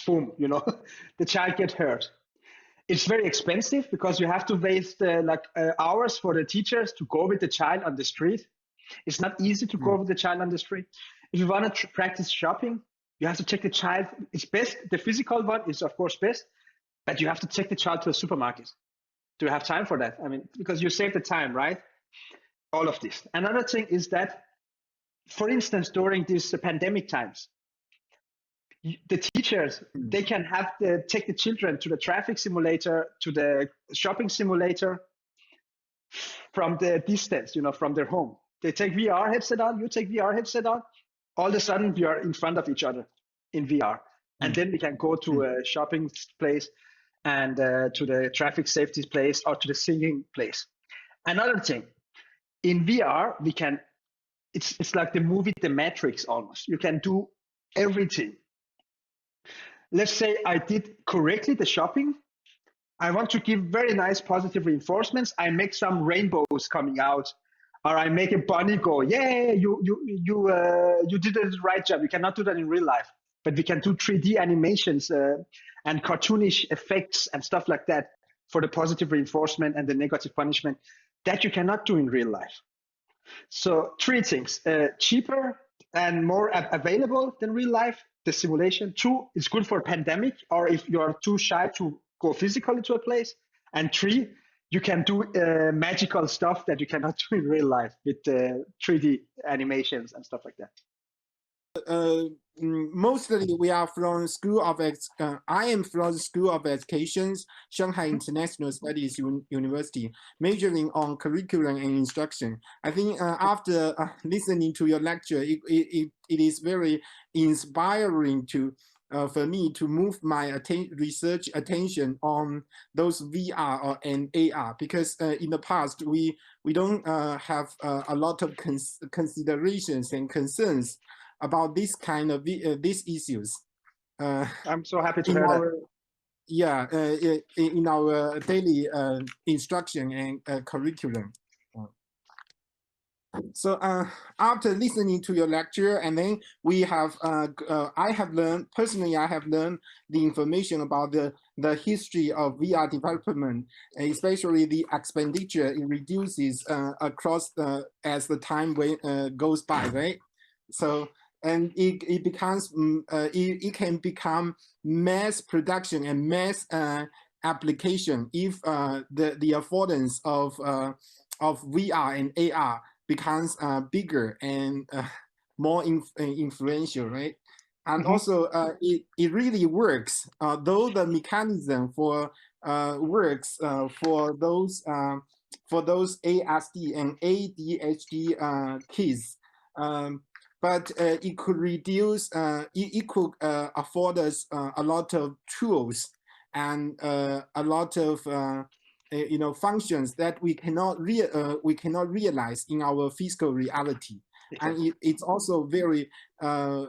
boom, the child gets hurt. It's very expensive because you have to waste hours for the teachers to go with the child on the street. It's not easy to go with the child on the street. If you want to practice shopping, you have to take the child. It's best. The physical one is of course best, but you have to take the child to a supermarket. Do you have time for that? I mean, because you save the time, right? All of this. Another thing is that, for instance, during these pandemic times, the teachers, they can take the children to the traffic simulator, to the shopping simulator from the distance, from their home. They take VR headset on, you take VR headset on. All of a sudden, we are in front of each other in VR. And then we can go to a shopping place and to the traffic safety place or to the singing place. Another thing, in VR, we can, it's like the movie The Matrix almost. You can do everything. Let's say I did correctly the shopping. I want to give very nice positive reinforcements. I make some rainbows coming out, or I make a bunny go, yeah, you did the right job. You cannot do that in real life, but we can do 3D animations and cartoonish effects and stuff like that for the positive reinforcement and the negative punishment that you cannot do in real life. So 3 things: cheaper and more available than real life, the simulation. 2, it's good for a pandemic, or if you're too shy to go physically to a place. And 3, you can do magical stuff that you cannot do in real life with 3D animations and stuff like that. Mostly we are from School of I am from School of Education, Shanghai International Studies University, majoring on curriculum and instruction. I think after listening to your lecture, it is very inspiring for me to move my research attention on those VR and AR, because in the past we don't have a lot of considerations and concerns about this kind of these issues. I'm so happy to hear that. Yeah, in our daily instruction and curriculum. So after listening to your lecture, and then we have, I have learned the information about the history of VR development, especially the expenditure it reduces across as the time goes by, right? So and it becomes it can become mass production and mass application if the affordance of VR and AR becomes bigger and more influential, right? And also it really works, though the mechanism for works for those ASD and ADHD kids, but it could reduce, it could afford us a lot of tools and a lot of functions that we cannot realize in our physical reality. Exactly. And it's also very a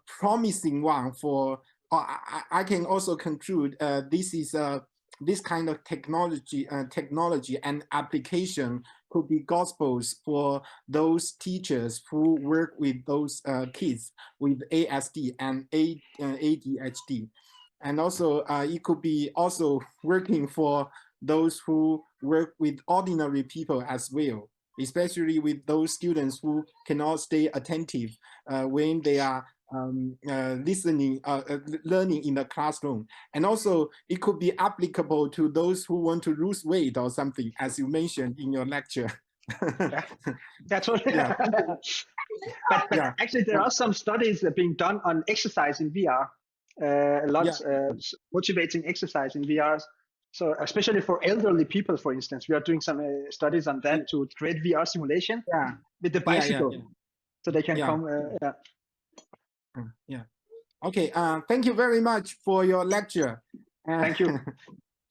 promising one for. I can also conclude this is this kind of technology and application could be gospels for those teachers who work with those kids with ASD and ADHD. And also it could be also working for those who work with ordinary people as well, especially with those students who cannot stay attentive when they are learning in the classroom. And also it could be applicable to those who want to lose weight or something, as you mentioned in your lecture. Yeah, that's what. Yeah. but yeah. Actually, there are some studies being done on exercise in VR. Motivating exercise in VR. So especially for elderly people, for instance, we are doing some studies on that to create VR simulation with the bicycle, so they can come. Okay. Thank you very much for your lecture. Thank you.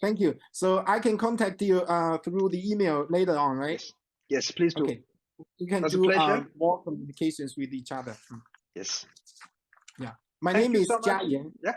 Thank you. So I can contact you through the email later on, right? Yes, please do. Okay. You can do more communications with each other. Yes. Yeah. My name is Jia Yan. Yeah.